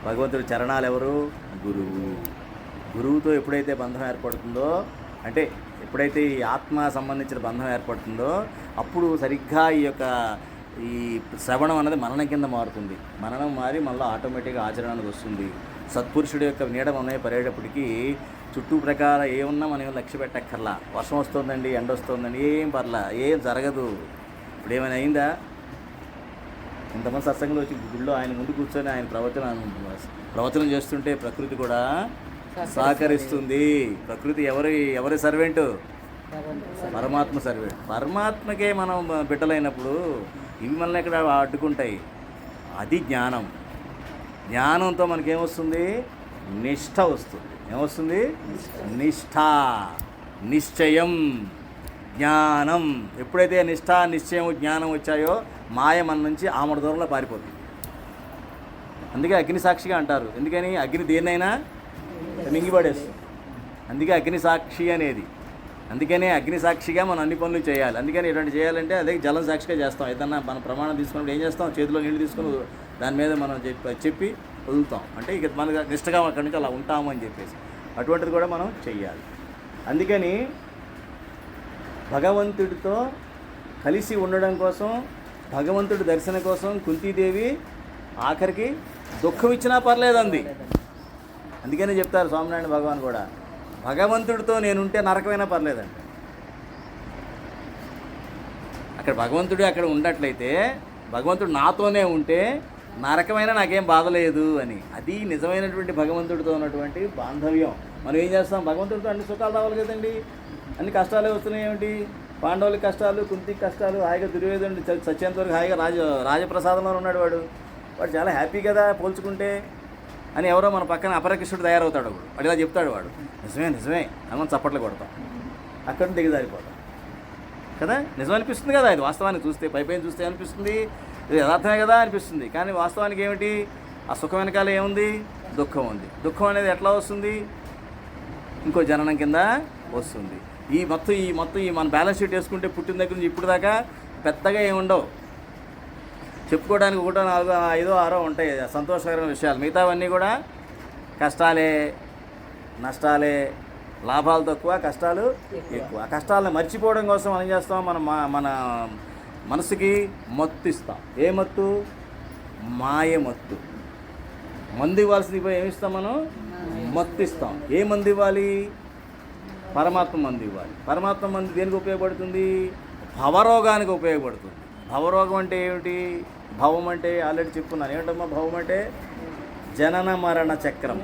భగవంతుడి చరణాలు ఎవరు? గురువుతో ఎప్పుడైతే బంధం ఏర్పడుతుందో, అంటే ఎప్పుడైతే ఈ ఆత్మ సంబంధించిన బంధం ఏర్పడుతుందో అప్పుడు సరిగ్గా ఈ శ్రవణం అన్నది మననం కింద మారుతుంది. మననం మారి మళ్ళీ ఆటోమేటిక్గా ఆచరణకు వస్తుంది. సత్పురుషుడి యొక్క నీడ మనమే పడేటప్పటికీ చుట్టూ ప్రకారం ఏమున్నా మనం లక్ష్య పెట్టక్కర్లా. వర్షం వస్తుందండి, ఎండ వస్తుందండి, ఏం పర్లా, ఏం జరగదు. ఇప్పుడు ఏమైనా అయిందా? ఇంతమంది సత్సంగంలో వచ్చి గుడిలో ఆయన ముందు కూర్చొని ఆయన ప్రవచనం చేస్తుంటే ప్రకృతి కూడా సహకరిస్తుంది. ప్రకృతి ఎవరి సర్వెంటు? పరమాత్మ సర్వెంట్. పరమాత్మకే మనం బిడ్డలైనప్పుడు ఇవి మనల్ని ఎక్కడ అడ్డుకుంటాయి? అది జ్ఞానం. జ్ఞానంతో మనకేమొస్తుంది? నిష్ఠ వస్తుంది. ఏమొస్తుంది? నిష్ఠ, నిశ్చయం, జ్ఞానం. ఎప్పుడైతే నిష్ఠ, నిశ్చయం, జ్ఞానం వచ్చాయో మాయ మన నుంచి ఆమడ దూరంలో పారిపోతుంది. అందుకే అగ్ని సాక్షిగా అంటారు. ఎందుకని? అగ్ని దేన్నైనా మింగిపడేస్తుంది. అందుకే అగ్ని సాక్షి అనేది. అందుకనే అగ్ని సాక్షిగా మనం అన్ని పనులు చేయాలి. అందుకని ఇటువంటి చేయాలంటే అదే జలం సాక్షిగా చేస్తాం. ఏదన్నా మన ప్రమాణం తీసుకున్నప్పుడు ఏం చేస్తాం, చేతిలో నీళ్ళు తీసుకుని దాని మీద మనం చెప్పి వదులుతాం. అంటే ఇక మనకు నిష్టగా అక్కడి నుంచి అలా ఉంటాము అని చెప్పేసి అటువంటిది కూడా మనం చెయ్యాలి. అందుకని భగవంతుడితో కలిసి ఉండడం కోసం, భగవంతుడి దర్శనం కోసం కుంతీదేవి ఆఖరికి దుఃఖం ఇచ్చినా పర్లేదు అంది. అందుకనే చెప్తారు స్వామినారాయణ భగవాన్ కూడా, భగవంతుడితో నేనుంటే నరకమైనా పర్లేదండి. అక్కడ భగవంతుడు అక్కడ ఉన్నట్లయితే, భగవంతుడు నాతోనే ఉంటే నరకమైనా నాకేం బాధ లేదు అని. అది నిజమైనటువంటి భగవంతుడితో ఉన్నటువంటి బాంధవ్యం. మనం ఏం చేస్తాం, భగవంతుడితో అన్ని సుఖాలు రావాలి కదండి, అన్ని కష్టాలే వస్తున్నాయి. ఏమిటి, పాండవులకి కష్టాలు, కుంతికి కష్టాలు, హాయిగా దుర్యోధనుడు సత్యంత వరకు హాయిగా రాజప్రసాదంలో ఉన్నాడు. వాడు చాలా హ్యాపీ కదా పోల్చుకుంటే అని ఎవరో మన పక్కన అపరకృష్ణుడు తయారవుతాడు. వాడు ఇలా చెప్తాడు, వాడు నిజమే అని చప్పట్లు కొడతాం, అక్కడ దిగజారిపోతాం కదా. నిజం అనిపిస్తుంది కదా, ఇది వాస్తవానికి చూస్తే, పైపైన చూస్తే అనిపిస్తుంది ఇది యథార్థమే కదా అనిపిస్తుంది. కానీ వాస్తవానికి ఏమిటి, ఆ సుఖం వెనకాల ఏముంది, దుఃఖం ఉంది. దుఃఖం అనేది ఎట్లా వస్తుంది, ఇంకో జననం కింద వస్తుంది. ఈ మొత్తం మన బ్యాలెన్స్ షీట్ వేసుకుంటే పుట్టిన దగ్గర నుంచి ఇప్పుడు దాకా పెద్దగా ఏముండవు, చెప్పుకోవడానికి 1, 4, 5, 6 ఉంటాయి సంతోషకరమైన విషయాలు. మిగతావన్నీ కూడా కష్టాలే, నష్టాలే, లాభాలు తక్కువ, కష్టాలు ఎక్కువ. ఆ కష్టాలను మర్చిపోవడం కోసం మనం చేస్తాం, మన మనసుకి మత్తు ఇస్తాం. ఏ మత్తు, మాయ మత్తు. మందు ఇవ్వాల్సింది ఏమిస్తాం మనం, మత్తు ఇస్తాం. ఏ మందు ఇవ్వాలి, పరమాత్మ మందు ఇవ్వాలి. పరమాత్మ మందు దేనికి ఉపయోగపడుతుంది, భవరోగానికి ఉపయోగపడుతుంది. భవరోగం అంటే ఏమిటి, భవం అంటే ఆల్రెడీ చెప్పుకున్నాను. ఏమిటమ్మా భవం అంటే, జనన మరణ చక్రం.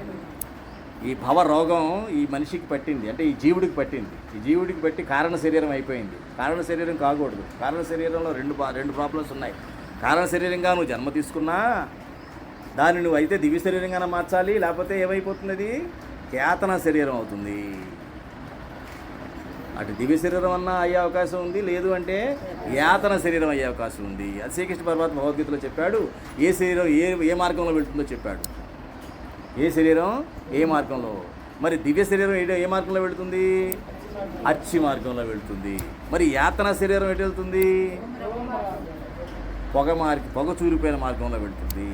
ఈ భవరోగం ఈ మనిషికి పట్టింది, అంటే ఈ జీవుడికి పట్టింది. ఈ జీవుడికి పట్టి కారణ శరీరం అయిపోయింది. కారణ శరీరం కాకూడదు. కారణ శరీరంలో రెండు ప్రాబ్లమ్స్ ఉన్నాయి. కారణ శరీరంగా నువ్వు జన్మ తీసుకున్నా దాన్ని నువ్వు అయితే దివ్య శరీరంగానే మార్చాలి, లేకపోతే ఏమైపోతుంది, అది యాతన శరీరం అవుతుంది. అటు దివ్య శరీరం అన్నా అయ్యే అవకాశం ఉంది, లేదు అంటే యాతన శరీరం అయ్యే అవకాశం ఉంది. అది శ్రీకృష్ణ పరమాత్మ భగవద్గీతలో చెప్పాడు. ఏ శరీరం ఏ మార్గంలో వెళ్తుందో చెప్పాడు. ఏ శరీరం ఏ మార్గంలో. మరి దివ్య శరీరం ఏ మార్గంలో వెళుతుంది, అచ్చి మార్గంలో వెళుతుంది. మరి యాతన శరీరం ఎటు వెళ్తుంది, పొగ చూరిపోయిన మార్గంలో వెళుతుంది.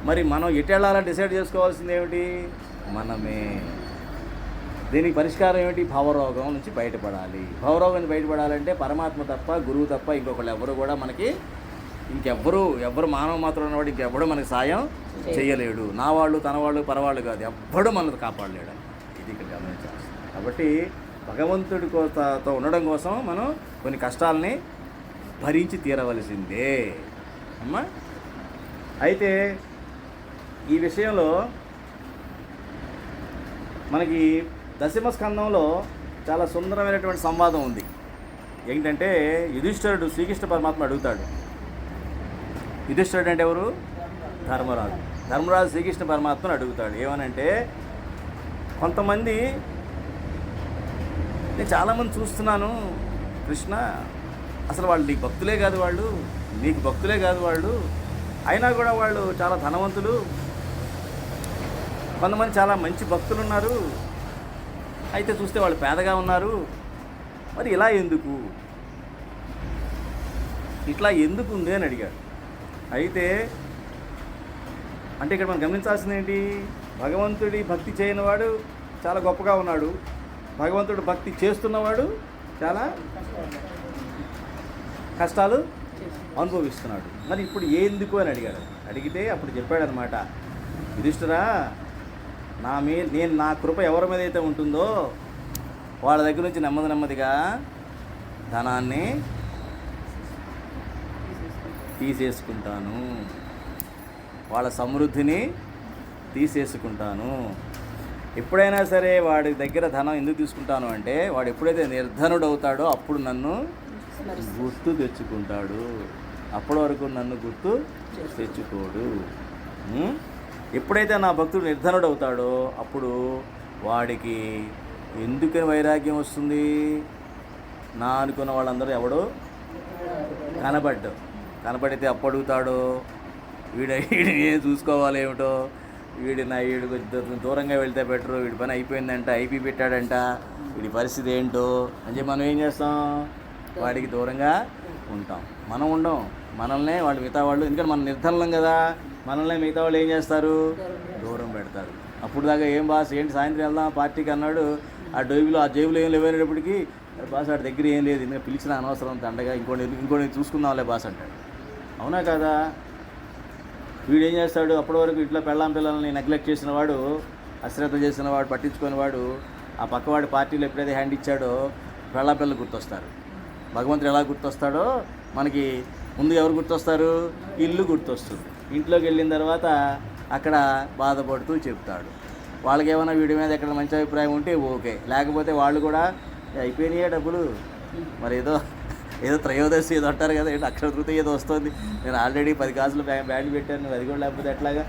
మరి మనం ఎటు వెళ్ళాలని డిసైడ్ చేసుకోవాల్సింది ఏమిటి, మనమే. దీనికి పరిష్కారం ఏమిటి, భవరోగం నుంచి బయటపడాలి. భవరోగం నుంచి బయటపడాలంటే పరమాత్మ తప్ప, గురువు తప్ప ఇంకొకళ్ళు ఎవరు కూడా మనకి, ఎవరు మానవ మాత్రం ఉన్నవాడు ఇంకెవ్వడు మనకి సాయం చేయలేడు. నా వాళ్ళు, తన వాళ్ళు, పరవాళ్ళు కాదు, ఎవ్వడు మనల్ని కాపాడలేడు. ఇది ఇక్కడ గమనించాలి. కాబట్టి భగవంతుడితో ఉండడం కోసం మనం కొన్ని కష్టాలని భరించి తీరవలసిందే అమ్మా. అయితే ఈ విషయంలో మనకి దశమస్కందంలో చాలా సుందరమైనటువంటి సంవాదం ఉంది. ఏంటంటే యుధిష్ఠిరుడు శ్రీకృష్ణ పరమాత్మ అడుగుతాడు. యుధిష్ఠిరుడు అంటే ఎవరు, ధర్మరాజు శ్రీకృష్ణ పరమాత్మను అడుగుతాడు. ఏమనంటే, కొంతమంది, నేను చాలామంది చూస్తున్నాను కృష్ణ, అసలు వాళ్ళు నీకు భక్తులే కాదు వాళ్ళు, అయినా కూడా వాళ్ళు చాలా ధనవంతులు. కొంతమంది చాలా మంచి భక్తులు ఉన్నారు, అయితే చూస్తే వాళ్ళు పేదగా ఉన్నారు. మరి ఇలా ఎందుకు, ఇట్లా ఎందుకు ఉంది అని అడిగాడు. అయితే అంటే ఇక్కడ మనం గమనించాల్సింది ఏంటి, భగవంతుడి భక్తి చేయనివాడు చాలా గొప్పగా ఉన్నాడు, భగవంతుడు భక్తి చేస్తున్నవాడు చాలా కష్టాలు అనుభవిస్తున్నాడు. మరి ఇప్పుడు ఎందుకు అని అడిగాడు. అడిగితే అప్పుడు చెప్పాడనమాట, యుధిష్ఠిరా, నా కృప ఎవరి మీద అయితే ఉంటుందో వాళ్ళ దగ్గర నుంచి నెమ్మదిగా ధనాన్ని తీసేసుకుంటాను, వాళ్ళ సమృద్ధిని తీసేసుకుంటాను. ఎప్పుడైనా సరే వాడి దగ్గర ధనం ఎందుకు తీసుకుంటాను అంటే, వాడు ఎప్పుడైతే నిర్ధనుడు అవుతాడో అప్పుడు నన్ను గుర్తు తెచ్చుకుంటాడు, అప్పటి వరకు నన్ను గుర్తు తెచ్చుకోడు. ఎప్పుడైతే నా భక్తుడు నిర్ధనుడు అవుతాడో అప్పుడు వాడికి ఎందుకని వైరాగ్యం వస్తుంది, నా అనుకున్న వాళ్ళందరూ ఎవడో కనబడితే అప్పు అడుగుతాడు, వీడు ఏం చూసుకోవాలి ఏమిటో, వీడు కొంచెం దూరంగా వెళ్తే బెటరు, వీడి పని అయిపోయిందంట, ఐపీ పెట్టాడంట, వీడి పరిస్థితి ఏంటో అని చెప్పి మనం ఏం చేస్తాం, వాడికి దూరంగా ఉంటాం. మనం ఉండం, మనల్నే వాళ్ళు మిగతా వాళ్ళు, ఎందుకంటే మనం నిర్ధనలం కదా, మనల్నే మిగతా వాళ్ళు ఏం చేస్తారు, దూరం పెడతారు. అప్పుడు దాకా ఏం బాస్ ఏంటి సాయంత్రం వెళ్దాం పార్టీకి అన్నాడు, ఆ జేబులో ఏం లేవనేటప్పటికి బాస్ వాడి దగ్గర ఏం లేదు, ఇంకా పిలిచిన అనవసరం దండగా, ఇంకోటి చూసుకుందాంలే బాస్ అంటాడు. అవునా కదా? వీడు ఏం చేస్తాడు, అప్పటి వరకు ఇంట్లో పిల్లల్ని నెగ్లెక్ట్ చేసిన వాడు, అశ్రద్ధ చేసిన వాడు, పట్టించుకుని వాడు, ఆ పక్కవాడి పార్టీలో ఎప్పుడైతే హ్యాండ్ ఇచ్చాడో పిల్లలు గుర్తొస్తారు. భగవంతుడు ఎలా గుర్తొస్తాడో మనకి ముందు ఎవరు గుర్తొస్తారు, ఇల్లు గుర్తొస్తుంది. ఇంట్లోకి వెళ్ళిన తర్వాత అక్కడ బాధపడుతూ చెప్తాడు. వాళ్ళకి ఏమైనా వీడి మీద ఎక్కడ మంచి అభిప్రాయం ఉంటే ఓకే, లేకపోతే వాళ్ళు కూడా అయిపోయినాయే డబ్బులు, మరి ఏదో త్రయోదశి ఏదో అంటారు కదా, ఏంటి అక్షర తృతీయ ఏదో వస్తుంది, నేను ఆల్రెడీ 10 కాసులు బ్యాండ్ పెట్టాను, అది కూడా లేకపోతే ఎట్లాగా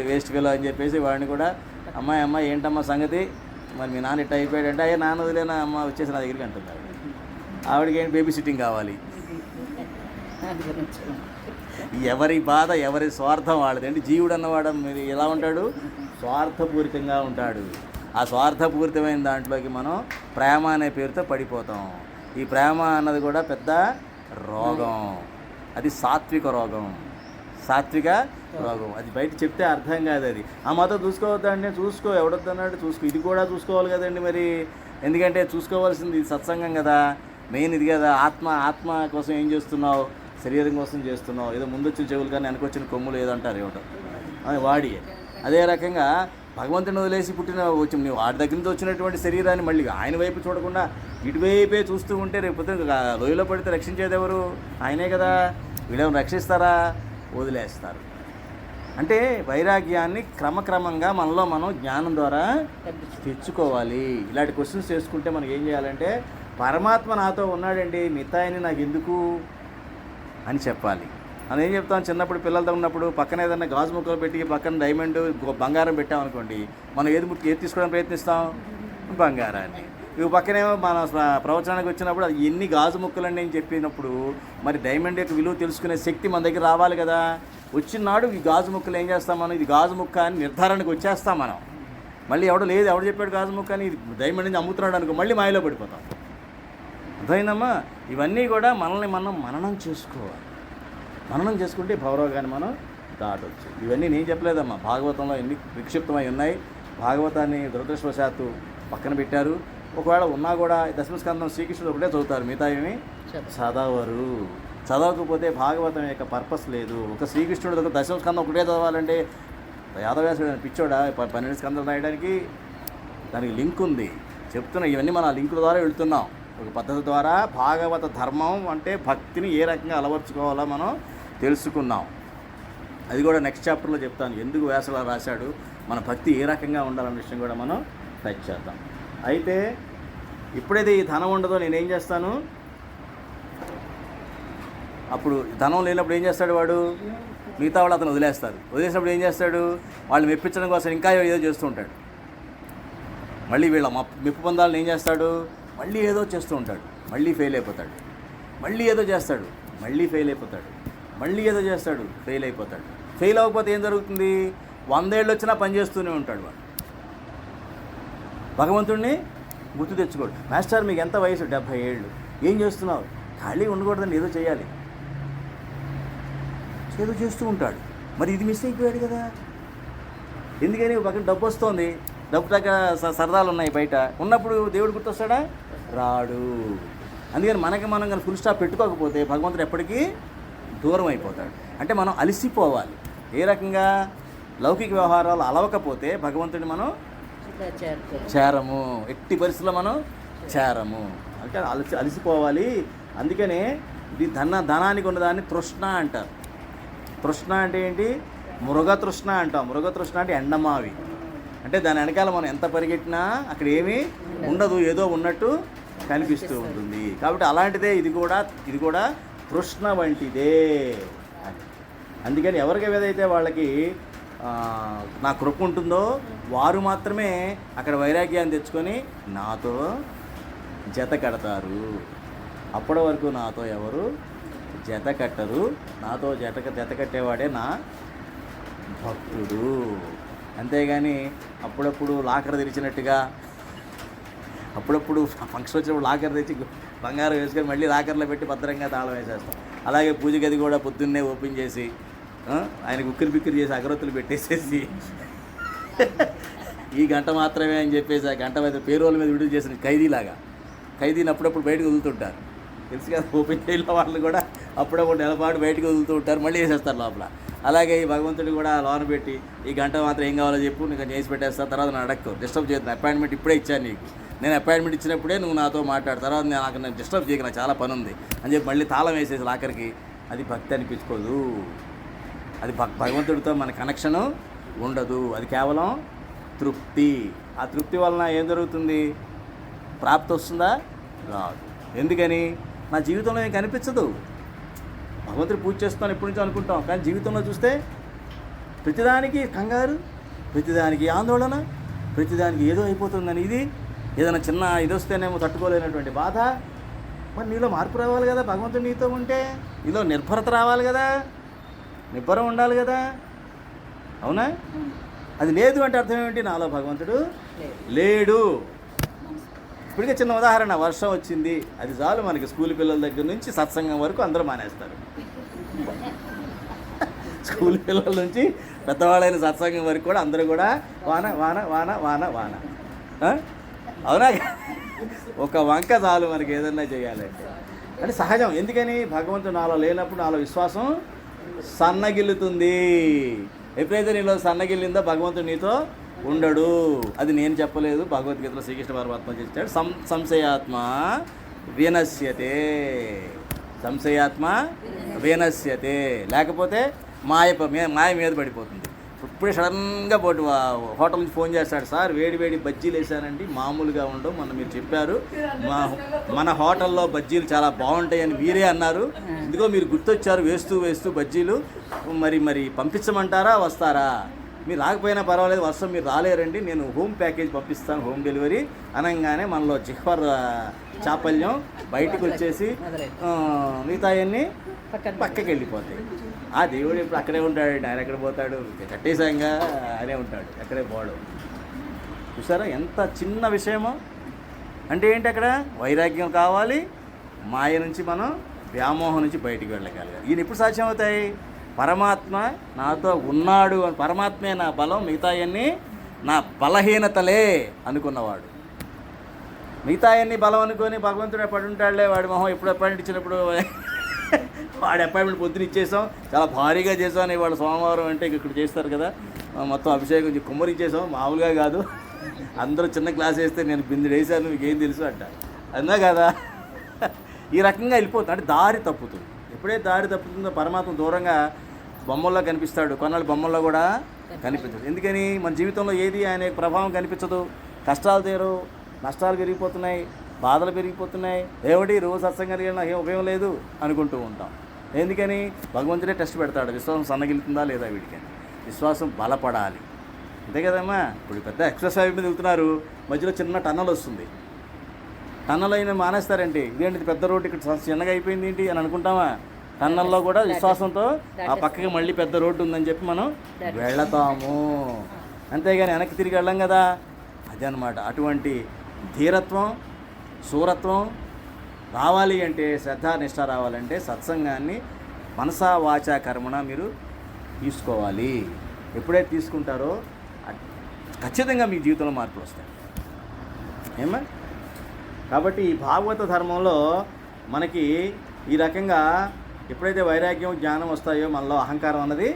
వేస్ట్ ఫెలో అని చెప్పేసి వాడిని కూడా అమ్మాయి ఏంటమ్మా సంగతి, మరి మీ నాన్న ఇట్లా అయిపోయాడంటే అయ్యే నాన్న వదిలేనా అమ్మ వచ్చేసి నా దగ్గరికి అంటున్నారు. ఆవిడకి ఏంటి బేబీ సిట్టింగ్ కావాలి. ఎవరి బాధ ఎవరి స్వార్థం వాళ్ళది. అంటే జీవుడు అన్నవాడు మీరు ఎలా ఉంటాడు, స్వార్థపూరితంగా ఉంటాడు. ఆ స్వార్థపూరితమైన దాంట్లోకి మనం ప్రేమ అనే పేరుతో పడిపోతాం. ఈ ప్రేమ అన్నది కూడా పెద్ద రోగం, అది సాత్విక రోగం. అది బయట చెప్తే అర్థం కాదు. అది ఆ మాత్రం చూసుకోవద్దండి, చూసుకో, ఎవడొద్దన్నాడు చూసుకో, ఇది కూడా చూసుకోవాలి కదండి మరి. ఎందుకంటే చూసుకోవాల్సింది ఇది సత్సంగం కదా, మెయిన్ ఇది కదా. ఆత్మ కోసం ఏం చేస్తున్నావు, శరీరం కోసం చేస్తున్నావు. ఏదో ముందొచ్చిన చెవులు కానీ వెనకొచ్చిన కొమ్ములు ఏదో అంటారు ఏమిటో అని వాడి. అదే రకంగా భగవంతుని వదిలేసి వచ్చి నువ్వు వాడి దగ్గర నుంచి వచ్చినటువంటి శరీరాన్ని మళ్ళీ ఆయన వైపు చూడకుండా ఇటువైపే చూస్తూ ఉంటే రేపు లోయలో పడితే రక్షించేది ఎవరు, ఆయనే కదా. వీళ్ళేమో రక్షిస్తారా, వదిలేస్తారు. అంటే వైరాగ్యాన్ని క్రమక్రమంగా మనలో మనం జ్ఞానం ద్వారా తెచ్చుకోవాలి. ఇలాంటి క్వశ్చన్స్ చేసుకుంటే మనకి ఏం చేయాలంటే, పరమాత్మ నాతో ఉన్నాడండి, మిగతా ఆయన నాకు ఎందుకు అని చెప్పాలి. అని ఏం చెప్తాం, చిన్నప్పుడు పిల్లలతో ఉన్నప్పుడు పక్కన ఏదైనా గాజు ముక్కలు పెట్టి పక్కన డైమండ్ బంగారం పెట్టామనుకోండి, మనం ఏది తీసుకోవడానికి ప్రయత్నిస్తాం, బంగారాన్ని. ఇవి పక్కనేమో మన ప్రవచనానికి వచ్చినప్పుడు అది ఎన్ని గాజు ముక్కలండి అని చెప్పినప్పుడు మరి డైమండ్ యొక్క విలువ తెలుసుకునే శక్తి మన దగ్గర రావాలి కదా. వచ్చినాడు ఈ గాజు ముక్కలు ఏం చేస్తాం మనం, ఇది గాజు ముక్క అని నిర్ధారణకు వచ్చేస్తాం మనం. మళ్ళీ ఎవడు చెప్పాడు గాజు ముక్క అని, ఇది డైమండ్ నుంచి అమ్ముతున్నాడు అనుకో, మళ్ళీ మాయలో పడిపోతాం. అర్థమైందమ్మా? ఇవన్నీ కూడా మనల్ని మనం మననం చేసుకోవాలి. మననం చేసుకుంటే భవరోగాన్ని మనం దాటవచ్చు. ఇవన్నీ నేను చెప్పలేదమ్మా, భాగవతంలో ఎన్ని విక్షిప్తమై ఉన్నాయి. భాగవతాన్ని దురదృష్టవశాత్తు పక్కన పెట్టారు. ఒకవేళ ఉన్నా కూడా దశమస్కందం శ్రీకృష్ణుడు ఒకటే చదువుతారు, మిగతా ఏమి చదవరు. చదవకపోతే భాగవతం యొక్క పర్పస్ లేదు. ఒక శ్రీకృష్ణుడు ఒక దశమస్కందం ఒకటే చదవాలంటే యాదవ్యాసుడు పిచ్చోడా 12 స్కందాలు రాయడానికి? దానికి లింక్ ఉంది, చెప్తున్నా. ఇవన్నీ మనం ఆ లింకుల ద్వారా వెళ్తున్నాం. ఒక పద్ధతి ద్వారా భాగవత ధర్మం అంటే భక్తిని ఏ రకంగా అలవర్చుకోవాలో మనం తెలుసుకున్నాం. అది కూడా నెక్స్ట్ చాప్టర్లో చెప్తాను, ఎందుకు వ్యాసులా రాశాడు, మన భక్తి ఏ రకంగా ఉండాలన్న విషయం కూడా మనం టచ్ చేద్దాం. అయితే ఇప్పుడైతే ఈ ధనం ఉండదో నేనేం చేస్తాను, అప్పుడు ధనం లేనప్పుడు ఏం చేస్తాడు వాడు, మిగతా వాళ్ళు అతను వదిలేసినప్పుడు ఏం చేస్తాడు, వాళ్ళు మెప్పించడం కోసం ఇంకా ఏదో చేస్తూ ఉంటాడు. మళ్ళీ వీళ్ళ మెప్పు పొందాలని ఏం చేస్తాడు, మళ్ళీ ఏదో చేస్తూ ఉంటాడు, మళ్ళీ ఫెయిల్ అయిపోతాడు. మళ్ళీ ఏదో చేస్తాడు, మళ్ళీ ఫెయిల్ అయిపోతాడు. మళ్ళీ ఏదో చేస్తాడు, ఫెయిల్ అయిపోతాడు. ఫెయిల్ అవ్వకపోతే ఏం జరుగుతుంది, 100 ఏళ్ళు వచ్చినా పనిచేస్తూనే ఉంటాడు వాడు. భగవంతుడిని గుర్తు తెచ్చుకోడు. మాస్టర్ మీకు ఎంత వయసు, 70 ఏళ్ళు, ఏం చేస్తున్నావు, ఖాళీ ఉండకూడదని ఏదో చేయాలి, ఏదో చేస్తూ ఉంటాడు. మరి ఇది మిస్ అయిపోయాడు కదా. ఎందుకని పక్కన డబ్బు వస్తుంది, డబ్బు దగ్గర సరదాలు ఉన్నాయి బయట ఉన్నప్పుడు దేవుడు గుర్తొస్తాడా, రాడు. అందుకని మనం కానీ ఫుల్ స్టాప్ పెట్టుకోకపోతే భగవంతుడు ఎప్పటికీ దూరం అయిపోతాడు. అంటే మనం అలసిపోవాలి. ఏ రకంగా, లౌకిక వ్యవహారాలు అలవకపోతే భగవంతుడిని మనం చేరము, ఎట్టి పరిస్థితుల్లో మనం చేరము. అంటే అలసిపోవాలి. అందుకనే ఇది ధనానికి ఉన్నదాన్ని తృష్ణ అంటారు. తృష్ణ అంటే ఏంటి, మృగతృష్ణ అంటాం. మృగతృష్ణ అంటే ఎండమావి. అంటే దాని వెనకాల మనం ఎంత పరిగెట్టినా అక్కడ ఏమీ ఉండదు, ఏదో ఉన్నట్టు కనిపిస్తూ ఉంటుంది. కాబట్టి అలాంటిదే ఇది కూడా తృష్ణ వంటిదే. అందుకని ఎవరికి ఏదైతే వాళ్ళకి నా కృప ఉంటుందో వారు మాత్రమే అక్కడ వైరాగ్యాన్ని తెచ్చుకొని నాతో జత కడతారు. అప్పటి వరకు నాతో ఎవరు జత కట్టరు. నాతో జత కట్టేవాడే నా భక్తుడు అంతేగాని అప్పుడప్పుడు లాకర్ తెరిచినట్టుగా, అప్పుడప్పుడు ఫంక్షన్ వచ్చినప్పుడు లాకర్ తెచ్చి బంగారం వేసుకొని మళ్ళీ లాకర్లో పెట్టి భద్రంగా తాళం వేసేస్తాం. అలాగే పూజ గది కూడా పొద్దున్నే ఓపెన్ చేసి ఆయనకు ఉక్కిరి బిక్కిరి చేసి అగరొత్తులు పెట్టేసేసి ఈ గంట మాత్రమే అని చెప్పేసి ఆ గంట మీద పేరోల మీద విడుదల చేసిన ఖైదీని అప్పుడప్పుడు బయటకు వదులుతుంటారు. తెలుసు కదా, ఓపెన్ జైల్లో వాళ్ళు కూడా అప్పుడప్పుడు నెలపాటు బయటకు వదులుతూ ఉంటారు, మళ్ళీ వేసేస్తారు లోపల. అలాగే ఈ భగవంతుడు కూడా లోన పెట్టి ఈ గంట మాత్రం ఏం కావాలో చెప్పు, నీకు చేసి పెట్టేస్తాను, తర్వాత నేను అడక్కు, డిస్టర్బ్ చేస్తాను, అపాయింట్మెంట్ ఇప్పుడే ఇచ్చాను నీకు, నేను అపాయింట్మెంట్ ఇచ్చినప్పుడే నువ్వు నాతో మాట్లాడు, తర్వాత నేను డిస్టర్బ్ చేయకు, నాకు చాలా పని ఉంది అని చెప్పి మళ్ళీ తాళం వేసేసి లాకర్కి. అది భక్తి అనిపించుకోదు, అది భగవంతుడితో మన కనెక్షను ఉండదు, అది కేవలం తృప్తి. ఆ తృప్తి వలన ఏం జరుగుతుంది? ప్రాప్తి వస్తుందా? రాదు. ఎందుకని? నా జీవితంలో ఏం కనిపించదు. భగవంతుడు పూజ చేస్తాను ఎప్పటి నుంచో అనుకుంటాం, కానీ జీవితంలో చూస్తే ప్రతిదానికి కంగారు, ప్రతిదానికి ఆందోళన, ప్రతిదానికి ఏదో అయిపోతుందని ఇది, ఏదైనా చిన్న ఇది వస్తేనేమో తట్టుకోలేనటువంటి బాధ. మరి నీలో మార్పు రావాలి కదా, భగవంతుడు నీతో ఉంటే నీలో నిర్భరత రావాలి కదా, నిబ్బరం ఉండాలి కదా, అవునా? అది లేదు అంటే అర్థం ఏమిటి? నాలో భగవంతుడు లేడు. ఇప్పటికే చిన్న ఉదాహరణ, వర్షం వచ్చింది, అది చాలు మనకి. స్కూల్ పిల్లల దగ్గర నుంచి సత్సంగం వరకు అందరూ మానేస్తారు. స్కూల్ పిల్లల నుంచి పెద్దవాళ్ళైన సత్సంగం వరకు కూడా అందరూ కూడా వాన వాన వాన వాన వాన, అవునా? ఒక వంక చాలు మనకి ఏదన్నా చేయాలంటే. అంటే సహజం. ఎందుకని? భగవంతుడు నాలో లేనప్పుడు నాలో విశ్వాసం సన్నగిల్లుతుంది. ఎప్పుడైతే నీలో సన్నగిల్లిందో భగవంతుడు నీతో ఉండడు. అది నేను చెప్పలేదు, భగవద్గీతలో శ్రీకృష్ణ పరమాత్మ చేస్తాడు. సంశయాత్మ వినశ్యతే, సంశయాత్మ వినశ్యతే. లేకపోతే మాయ మీద పడిపోతుంది. ఇప్పుడే సడన్గా హోటల్ నుంచి ఫోన్ చేస్తాడు, సార్ వేడి వేడి బజ్జీలు వేసానండి, మామూలుగా ఉండవు, మొన్న మీరు చెప్పారు మన హోటల్లో బజ్జీలు చాలా బాగుంటాయని మీరే అన్నారు, ఇదిగో మీరు గుర్తొచ్చారు వేస్తూ వేస్తూ బజ్జీలు, మరి పంపించమంటారా వస్తారా? మీరు రాకపోయినా పర్వాలేదు, వర్షం మీరు రాలేరండి, నేను హోమ్ ప్యాకేజ్ పంపిస్తాను, హోమ్ డెలివరీ అనగానే మనలో జిహ్వర్ చాపల్యం బయటకు వచ్చేసి మిగతా అన్నీ పక్కకి వెళ్ళిపోతాయి. ఆ దేవుడు ఇప్పుడు అక్కడే ఉంటాడు, ఆయన ఎక్కడ పోతాడు? కట్టేశాంగా అనే ఉంటాడు, ఎక్కడే పోవడం. చూసారా ఎంత చిన్న విషయమో? అంటే ఏంటి? అక్కడ వైరాగ్యం కావాలి, మాయ నుంచి మనం వ్యామోహం నుంచి బయటికి వెళ్ళగలగాలి. ఈయన ఎప్పుడు సాధ్యం అవుతాయి? పరమాత్మ నాతో ఉన్నాడు అని, పరమాత్మే నా బలం, మిగతాయన్నీ నా బలహీనతలే అనుకున్నవాడు. మిగతాయన్నీ బలం అనుకొని భగవంతుడు పడి ఉంటాడులే, వాడి మొహం ఎప్పుడు అపాయింట్మెంట్ ఇచ్చినప్పుడు వాడి అపాయింట్మెంట్ పొద్దున ఇచ్చేసాం, చాలా భారీగా చేసాం అని. వాడు సోమవారం అంటే ఇక్కడ చేస్తారు కదా, మొత్తం అభిషేకం కుమ్మరించేసాం, మామూలుగా కాదు, అందరూ చిన్న క్లాస్ వేస్తే నేను బిందుడు వేసాను, మీకు ఏం తెలుసు అంట, అందా కదా? ఈ రకంగా వెళ్ళిపోతుంది. అంటే దారి తప్పుతుంది. ఎప్పుడైతే దారి తప్పుతుందో పరమాత్మ దూరంగా బొమ్మల్లో కనిపిస్తాడు, కొన్నాళ్ళు బొమ్మల్లో కూడా కనిపించదు. ఎందుకని? మన జీవితంలో ఏది ఆయన ప్రభావం కనిపించదు. కష్టాలు తీరు, నష్టాలు పెరిగిపోతున్నాయి, బాధలు పెరిగిపోతున్నాయి, ఏమిటి రోజు సత్సంగానికి వెళ్ళినా ఏం ఉపయోగం లేదు అనుకుంటూ ఉంటాం. ఎందుకని? భగవంతుడే టెస్ట్ పెడతాడు, విశ్వాసం సన్నగిలుతుందా లేదా వీడికని. విశ్వాసం బలపడాలి, అంతే కదమ్మా. ఇప్పుడు పెద్ద ఎక్సర్సైజ్ మీద వెళ్తున్నారు, మధ్యలో చిన్న టన్నల్ వస్తుంది, టన్నల్ అయినా మానేస్తారంటే ఇదేంటి పెద్ద రోడ్డు ఇక్కడ చిన్నగా అయిపోయింది ఏంటి అని అనుకుంటామా? టన్నల్లో కూడా విశ్వాసంతో ఆ పక్కకి మళ్ళీ పెద్ద రోడ్డు ఉందని చెప్పి మనం వెళతాము, అంతేగాని వెనక్కి తిరిగి వెళ్ళాం కదా. అదే అన్నమాట. అటువంటి ధీరత్వం, శూరత్వం రావాలి అంటే, శ్రద్ధానిష్ట రావాలంటే సత్సంగాన్ని మనసా వాచా కర్మణ మీరు తీసుకోవాలి. ఎప్పుడైతే తీసుకుంటారో ఖచ్చితంగా మీ జీవితంలో మార్పులు వస్తాయి. ఏమా? కాబట్టి ఈ భాగవత ధర్మంలో మనకి ఈ రకంగా ఎప్పుడైతే వైరాగ్యం, జ్ఞానం వస్తాయో మనలో అహంకారం అన్నది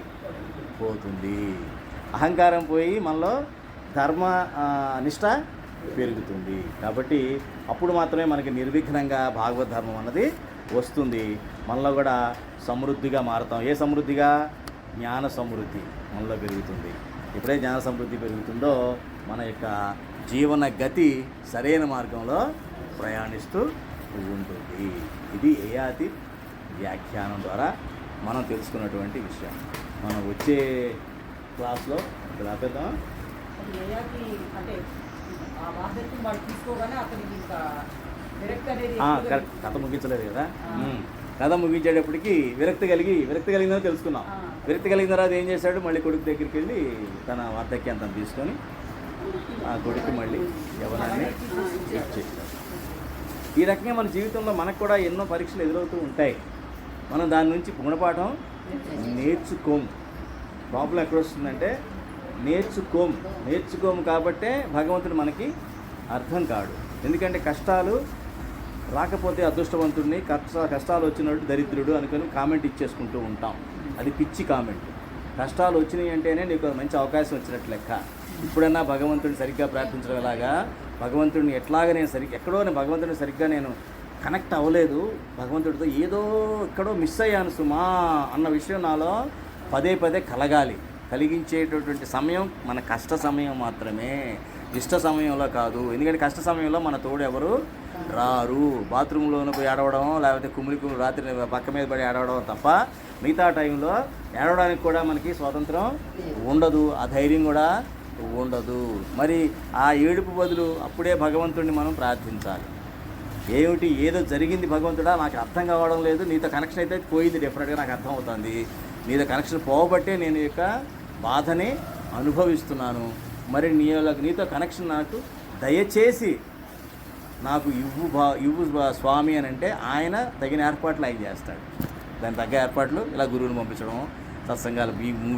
పోతుంది. అహంకారం పోయి మనలో ధర్మ నిష్ట పెరుగుతుంది. కాబట్టి అప్పుడు మాత్రమే మనకి నిర్విఘ్నంగా భాగవత ధర్మం అన్నది వస్తుంది. మనలో కూడా సమృద్ధిగా మారుతాం. ఏ సమృద్ధిగా? జ్ఞాన సమృద్ధి మనలో పెరుగుతుంది. ఎప్పుడైతే జ్ఞాన సమృద్ధి పెరుగుతుందో మన యొక్క జీవన గతి సరైన మార్గంలో ప్రయాణిస్తూ ఉంటుంది. ఇది ఏయాతి వ్యాఖ్యానం ద్వారా మనం తెలుసుకున్నటువంటి విషయం. మనం వచ్చే క్లాస్లో ఇక్కడ ఆపేద్దాం. కరెక్ట్, కథ ముగించలేదు కదా. కథ ముగించేటప్పటికి విరక్తి కలిగిందో తెలుసుకున్నాం. విరక్తి కలిగిన తర్వాత ఏం చేశాడు, మళ్ళీ కొడుకు దగ్గరికి వెళ్ళి తన వార్ధక్యాంతం తీసుకొని ఆ కొడుకు మళ్ళీ యవ్వనాన్ని ఇచ్చేసాడు. ఈ రకంగా మన జీవితంలో మనకు కూడా ఎన్నో పరీక్షలు ఎదురవుతూ ఉంటాయి. మనం దాని నుంచి గుణపాఠం నేర్చుకోము. ప్రాబ్లం ఎక్కడ వస్తుందంటే నేర్చుకోము కాబట్టే భగవంతుడు మనకి అర్థం కాడు. ఎందుకంటే కష్టాలు రాకపోతే అదృష్టవంతుడిని, కష్టాలు వచ్చినట్టు దరిద్రుడు అనుకుని కామెంట్ ఇచ్చేసుకుంటూ ఉంటాం. అది పిచ్చి కామెంట్. కష్టాలు వచ్చినాయి అంటేనే నీకు మంచి అవకాశం వచ్చినట్లు లెక్క. ఇప్పుడన్నా భగవంతుడిని సరిగ్గా ప్రార్థించడం ఎలాగా, భగవంతుడిని ఎట్లాగా నేను ఎక్కడో భగవంతుడిని సరిగ్గా నేను కనెక్ట్ అవ్వలేదు, భగవంతుడితో ఏదో ఎక్కడో మిస్ అయ్యాను సుమా అన్న విషయం నాలో పదే పదే కలిగించేటటువంటి సమయం మన కష్ట సమయం మాత్రమే, ఇష్ట సమయంలో కాదు. ఎందుకంటే కష్ట సమయంలో మన తోడు ఎవరు రారు. బాత్రూంలోనూ పోయి ఏడవడం, లేకపోతే కుమిలి రాత్రి పక్క మీద పడి ఏడవడం తప్ప మిగతా టైంలో ఏడవడానికి కూడా మనకి స్వాతంత్రం ఉండదు, ఆ ధైర్యం కూడా ఉండదు. మరి ఆ ఏడుపు బదులు అప్పుడే భగవంతుడిని మనం ప్రార్థించాలి. ఏమిటి, ఏదో జరిగింది భగవంతుడా, నాకు అర్థం కావడం లేదు, నీతో కనెక్షన్ అయితే పోయింది, డెఫినెట్గా నాకు అర్థం అవుతుంది, నీతో కనెక్షన్ పోబట్టే నేను యొక్క బాధని అనుభవిస్తున్నాను, మరి నీతో కనెక్షన్ నాకు దయచేసి నాకు ఇవ్వు స్వామి అని అంటే ఆయన తగిన ఏర్పాట్లు ఆయన చేస్తాడు. దానికి తగ్గ ఏర్పాట్లు ఇలా గురువుని పంపించడం, సత్సంగాలు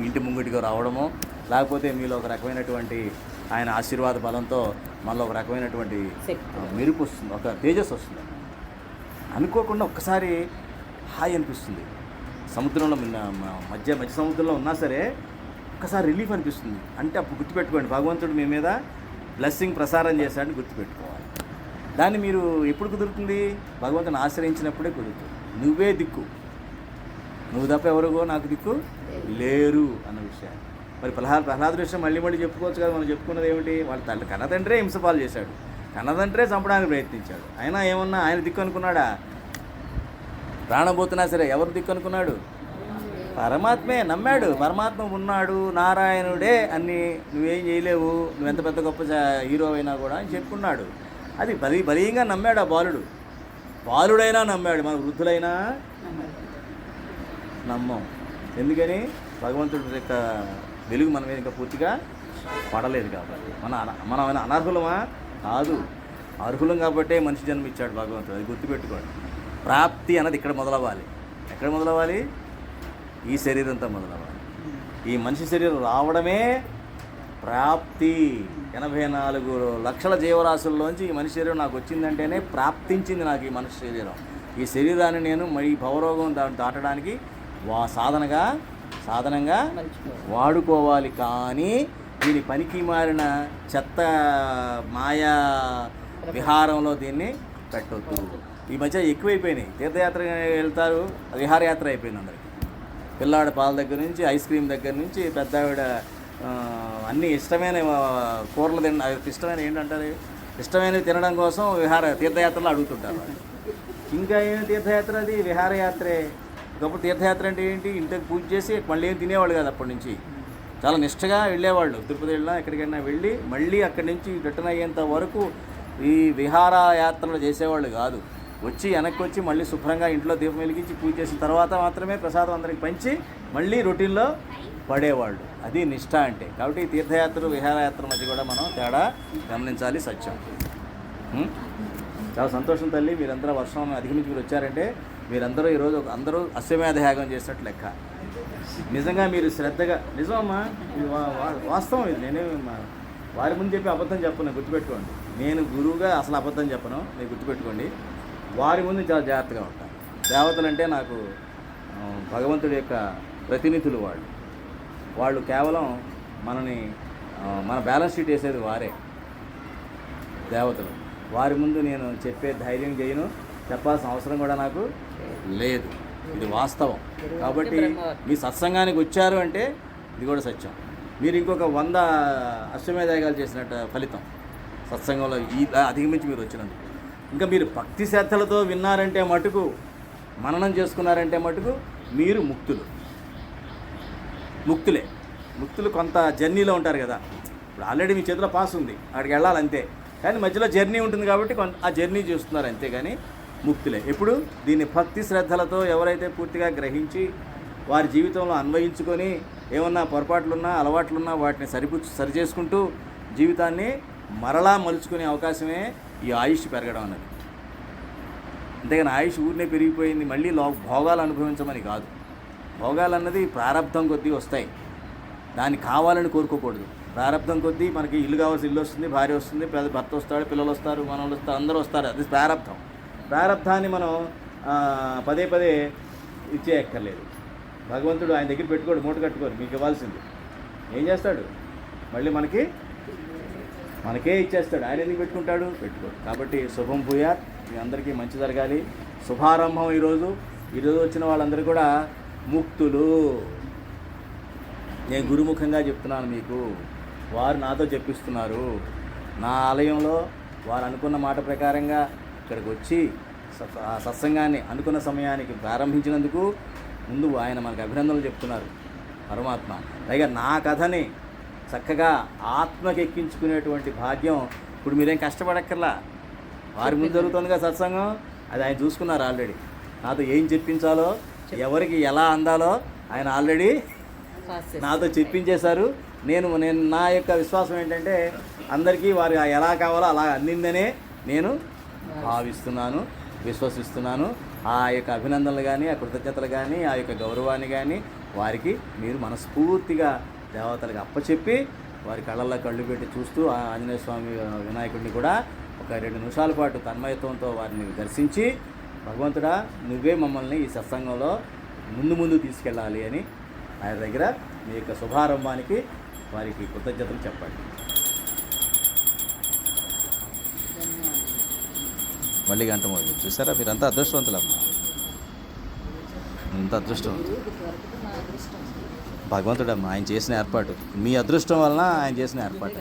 ఇంటి ముంగిటిగా రావడము, లేకపోతే మీలో ఒక రకమైనటువంటి ఆయన ఆశీర్వాద బలంతో మనలో ఒక రకమైనటువంటి మెరుపు వస్తుంది, ఒక తేజస్ వస్తుంది. అనుకోకుండా ఒక్కసారి హాయ్ అనిపిస్తుంది. సముద్రంలో మధ్య సముద్రంలో ఉన్నా సరే ఒక్కసారి రిలీఫ్ అనిపిస్తుంది. అంటే అప్పుడు గుర్తుపెట్టుకోండి, భగవంతుడు మీ మీద బ్లెస్సింగ్ ప్రసారం చేశాడని గుర్తుపెట్టుకోవాలి. దాన్ని మీరు ఎప్పుడు కుదురుతుంది, భగవంతుని ఆశ్రయించినప్పుడే కుదురుతుంది. నువ్వే దిక్కు, నువ్వు తప్ప ఎవరిగో నాకు దిక్కు లేరు అన్న విషయాన్ని. మరి ప్రహ్లాదుడి విషయం మళ్ళీ చెప్పుకోవచ్చు కదా. మనం చెప్పుకున్నది ఏమిటి, వాళ్ళ కన్నతండ్రే హింసపాలు చేశాడు, కన్నతండ్రే చంపడానికి ప్రయత్నించాడు. అయినా ఏమన్నా ఆయన దిక్కు అనుకున్నాడా? ప్రాణం పోతున్నా సరే ఎవరు దిక్కు అనుకున్నాడు? పరమాత్మే నమ్మాడు. పరమాత్మ ఉన్నాడు, నారాయణుడే అన్ని, నువ్వేం చేయలేవు, నువ్వెంత పెద్ద గొప్ప హీరో అయినా కూడా అని చెప్పుకున్నాడు. అది బలీయంగా నమ్మాడు ఆ బాలుడైనా నమ్మాడు. మన వృద్ధులైనా నమ్మం. ఎందుకని? భగవంతుడి యొక్క వెలుగు మన మీద ఇంకా పూర్తిగా పడలేదు కాబట్టి. మనం అనర్హులమా? కాదు, అర్హులం కాబట్టే మనిషి జన్మ ఇచ్చాడు భగవంతుడు. అది గుర్తుపెట్టుకోండి. ప్రాప్తి అన్నది ఇక్కడ మొదలవ్వాలి. ఎక్కడ మొదలవ్వాలి? ఈ శరీరంతో మొదలవ్వాలి. ఈ మనిషి శరీరం రావడమే ప్రాప్తి. 84 లక్షల జీవరాశుల్లోంచి ఈ మనిషి శరీరం నాకు వచ్చిందంటేనే ప్రాప్తించింది నాకు ఈ మనిషి శరీరం. ఈ శరీరాన్ని నేను ఈ భవరోగం దాటడానికి సాధనంగా వాడుకోవాలి. కానీ దీని పనికి మారిన చెత్త మాయా విహారంలో దీన్ని పెట్టొద్దు. ఈ మధ్య ఎక్కువైపోయినాయి. తీర్థయాత్ర వెళ్తారు, విహారయాత్ర అయిపోయింది అందరికి. పిల్లాడి పాల దగ్గర నుంచి, ఐస్ క్రీమ్ దగ్గర నుంచి, పెద్దావిడ అన్నీ ఇష్టమైన కూరలు ఇష్టమైన ఏంటంటారు, ఇష్టమైనవి తినడం కోసం తీర్థయాత్రలు అడుగుతుంటారు. ఇంకా ఏమి తీర్థయాత్ర? అది విహారయాత్రే. ఒకప్పుడు తీర్థయాత్ర అంటే ఏంటి, ఇంటికి పూజ చేసి మళ్ళీ ఏం తినేవాళ్ళు కాదు. అప్పటి నుంచి చాలా నిష్టగా వెళ్ళేవాళ్ళు. తిరుపతి వెళ్ళినా ఎక్కడికైనా వెళ్ళి మళ్ళీ అక్కడి నుంచి రిటర్న్ అయ్యేంత వరకు ఈ విహారయాత్రలు చేసేవాళ్ళు కాదు. వెనక్కి వచ్చి మళ్ళీ శుభ్రంగా ఇంట్లో దీపం వెలిగించి పూజ చేసిన తర్వాత మాత్రమే ప్రసాదం అందరికి పంచి మళ్ళీ రొటీన్లో పడేవాళ్ళు. అది నిష్ఠ అంటే. కాబట్టి తీర్థయాత్ర విహారయాత్ర మధ్య కూడా మనం తేడా గమనించాలి. సత్యం. చాలా సంతోషం తల్లి, మీరందరూ వర్షం అధిగమించి మీరు వచ్చారంటే మీరందరూ ఈరోజు అందరూ అశ్వమేధ యాగం చేసినట్టు లెక్క. నిజంగా మీరు శ్రద్ధగా, నిజమమ్మా, ఇది వాస్తవం. ఇది నేనే వారి ముందు చెప్పి అబద్ధం చెప్పను, గుర్తుపెట్టుకోండి. నేను గురువుగా అసలు అబద్ధం చెప్పను, మీరు గుర్తుపెట్టుకోండి. వారి ముందు చాలా జాగ్రత్తగా ఉంటాను. దేవతలు అంటే నాకు భగవంతుడి యొక్క ప్రతినిధులు. వాళ్ళు కేవలం మన బ్యాలెన్స్ షీట్ వేసేది వారే, దేవతలు. వారి ముందు నేను చెప్పే ధైర్యం చేయను, చెప్పాల్సిన అవసరం కూడా నాకు లేదు. ఇది వాస్తవం. కాబట్టి మీ సత్సంగానికి వచ్చారు అంటే ఇది కూడా సత్యం. మీరు ఇంకొక 100 అశ్వమేధయాగాలు చేసినట్టు ఫలితం సత్సంగంలో అధిగమించి మీరు వచ్చినందుకు. ఇంకా మీరు భక్తి శ్రద్ధలతో విన్నారంటే మటుకు, మననం చేసుకున్నారంటే మటుకు మీరు ముక్తులు కొంత జర్నీలో ఉంటారు కదా. ఇప్పుడు ఆల్రెడీ మీ చేతిలో పాస్ ఉంది, అక్కడికి వెళ్ళాలంతే. కానీ మధ్యలో జర్నీ ఉంటుంది కాబట్టి ఆ జర్నీ చేస్తున్నారు అంతే. కానీ ముక్తులే. ఎప్పుడు దీన్ని భక్తి శ్రద్ధలతో ఎవరైతే పూర్తిగా గ్రహించి వారి జీవితంలో అన్వయించుకొని ఏమన్నా పొరపాట్లున్నా అలవాట్లున్నా వాటిని సరి చేసుకుంటూ జీవితాన్ని మరలా మలుచుకునే అవకాశమే ఈ ఆయుష్ పెరగడం అన్నది. అంతేగాని ఆయుష్ ఊరినే పెరిగిపోయింది మళ్ళీ భోగాలు అనుభవించమని కాదు. భోగాలు అన్నది ప్రారంధం కొద్దీ వస్తాయి, దాన్ని కావాలని కోరుకోకూడదు. ప్రారంధం కొద్దీ మనకి ఇల్లు కావాల్సిన ఇల్లు వస్తుంది, భార్య వస్తుంది, భర్త వస్తాడు, పిల్లలు వస్తారు, మనవలు వస్తారు, అందరూ వస్తారు. అది ప్రారంధం. ప్రారంధాన్ని మనం పదే పదే ఇచ్చేయక్కర్లేదు. భగవంతుడు ఆయన దగ్గర పెట్టుకోడు, మూట కట్టుకోరు. మీకు ఇవ్వాల్సింది ఏం చేస్తాడు? మళ్ళీ మనకే ఇచ్చేస్తాడు. ఆయన ఎందుకు పెట్టుకుంటాడు? పెట్టుకోడు. కాబట్టి శుభం భూయాత్, మీ అందరికీ మంచి జరగాలి. శుభారంభం ఈరోజు వచ్చిన వాళ్ళందరూ కూడా ముక్తులు. నేను గురుముఖంగా చెప్తున్నాను మీకు, వారు నాతో చెప్పిస్తున్నారు. నా ఆలయంలో వారు అనుకున్న మాట ప్రకారంగా ఇక్కడికి వచ్చి ఆ సత్సంగాన్ని అనుకున్న సమయానికి ప్రారంభించినందుకు ముందు ఆయన మనకు అభినందనలు చెప్తున్నారు పరమాత్మ. పైగా నా కథని చక్కగా ఆత్మకెక్కించుకునేటువంటి భాగ్యం ఇప్పుడు మీరేం కష్టపడక్కర్లా. వారి ముందు జరుగుతుందిగా సత్సంగం, అది ఆయన చూసుకున్నారు ఆల్రెడీ. నాతో ఏం చెప్పించాలో, ఎవరికి ఎలా అందాలో ఆయన ఆల్రెడీ నాతో చెప్పించేశారు. నేను నా యొక్క విశ్వాసం ఏంటంటే అందరికీ వారు ఎలా కావాలో అలా అందిందనే నేను భావిస్తున్నాను, విశ్వసిస్తున్నాను. ఆ యొక్క అభినందనలు కానీ, ఆ కృతజ్ఞతలు కానీ, ఆ యొక్క గౌరవాన్ని కానీ వారికి మీరు మనస్ఫూర్తిగా దేవతలకు అప్పచెప్పి వారి కళ్ళల్లో కళ్ళు పెట్టి చూస్తూ ఆ ఆంజనేయ స్వామి వినాయకుడిని కూడా ఒక 2 నిమిషాల పాటు తన్మయత్వంతో వారిని దర్శించి, భగవంతుడా నువ్వే మమ్మల్ని ఈ సత్సంగంలో ముందు తీసుకెళ్ళాలి అని ఆయన దగ్గర మీ యొక్క శుభారంభానికి వారికి కృతజ్ఞతలు చెప్పండి. మళ్ళీ గంట మోగి చూసారా, మీరంతా అదృష్టవంతులమ్మా, ఇంత అదృష్టవంతులు. భగవంతుడమ్మా ఆయన చేసిన ఏర్పాటు, మీ అదృష్టం వలన ఆయన చేసిన ఏర్పాటు.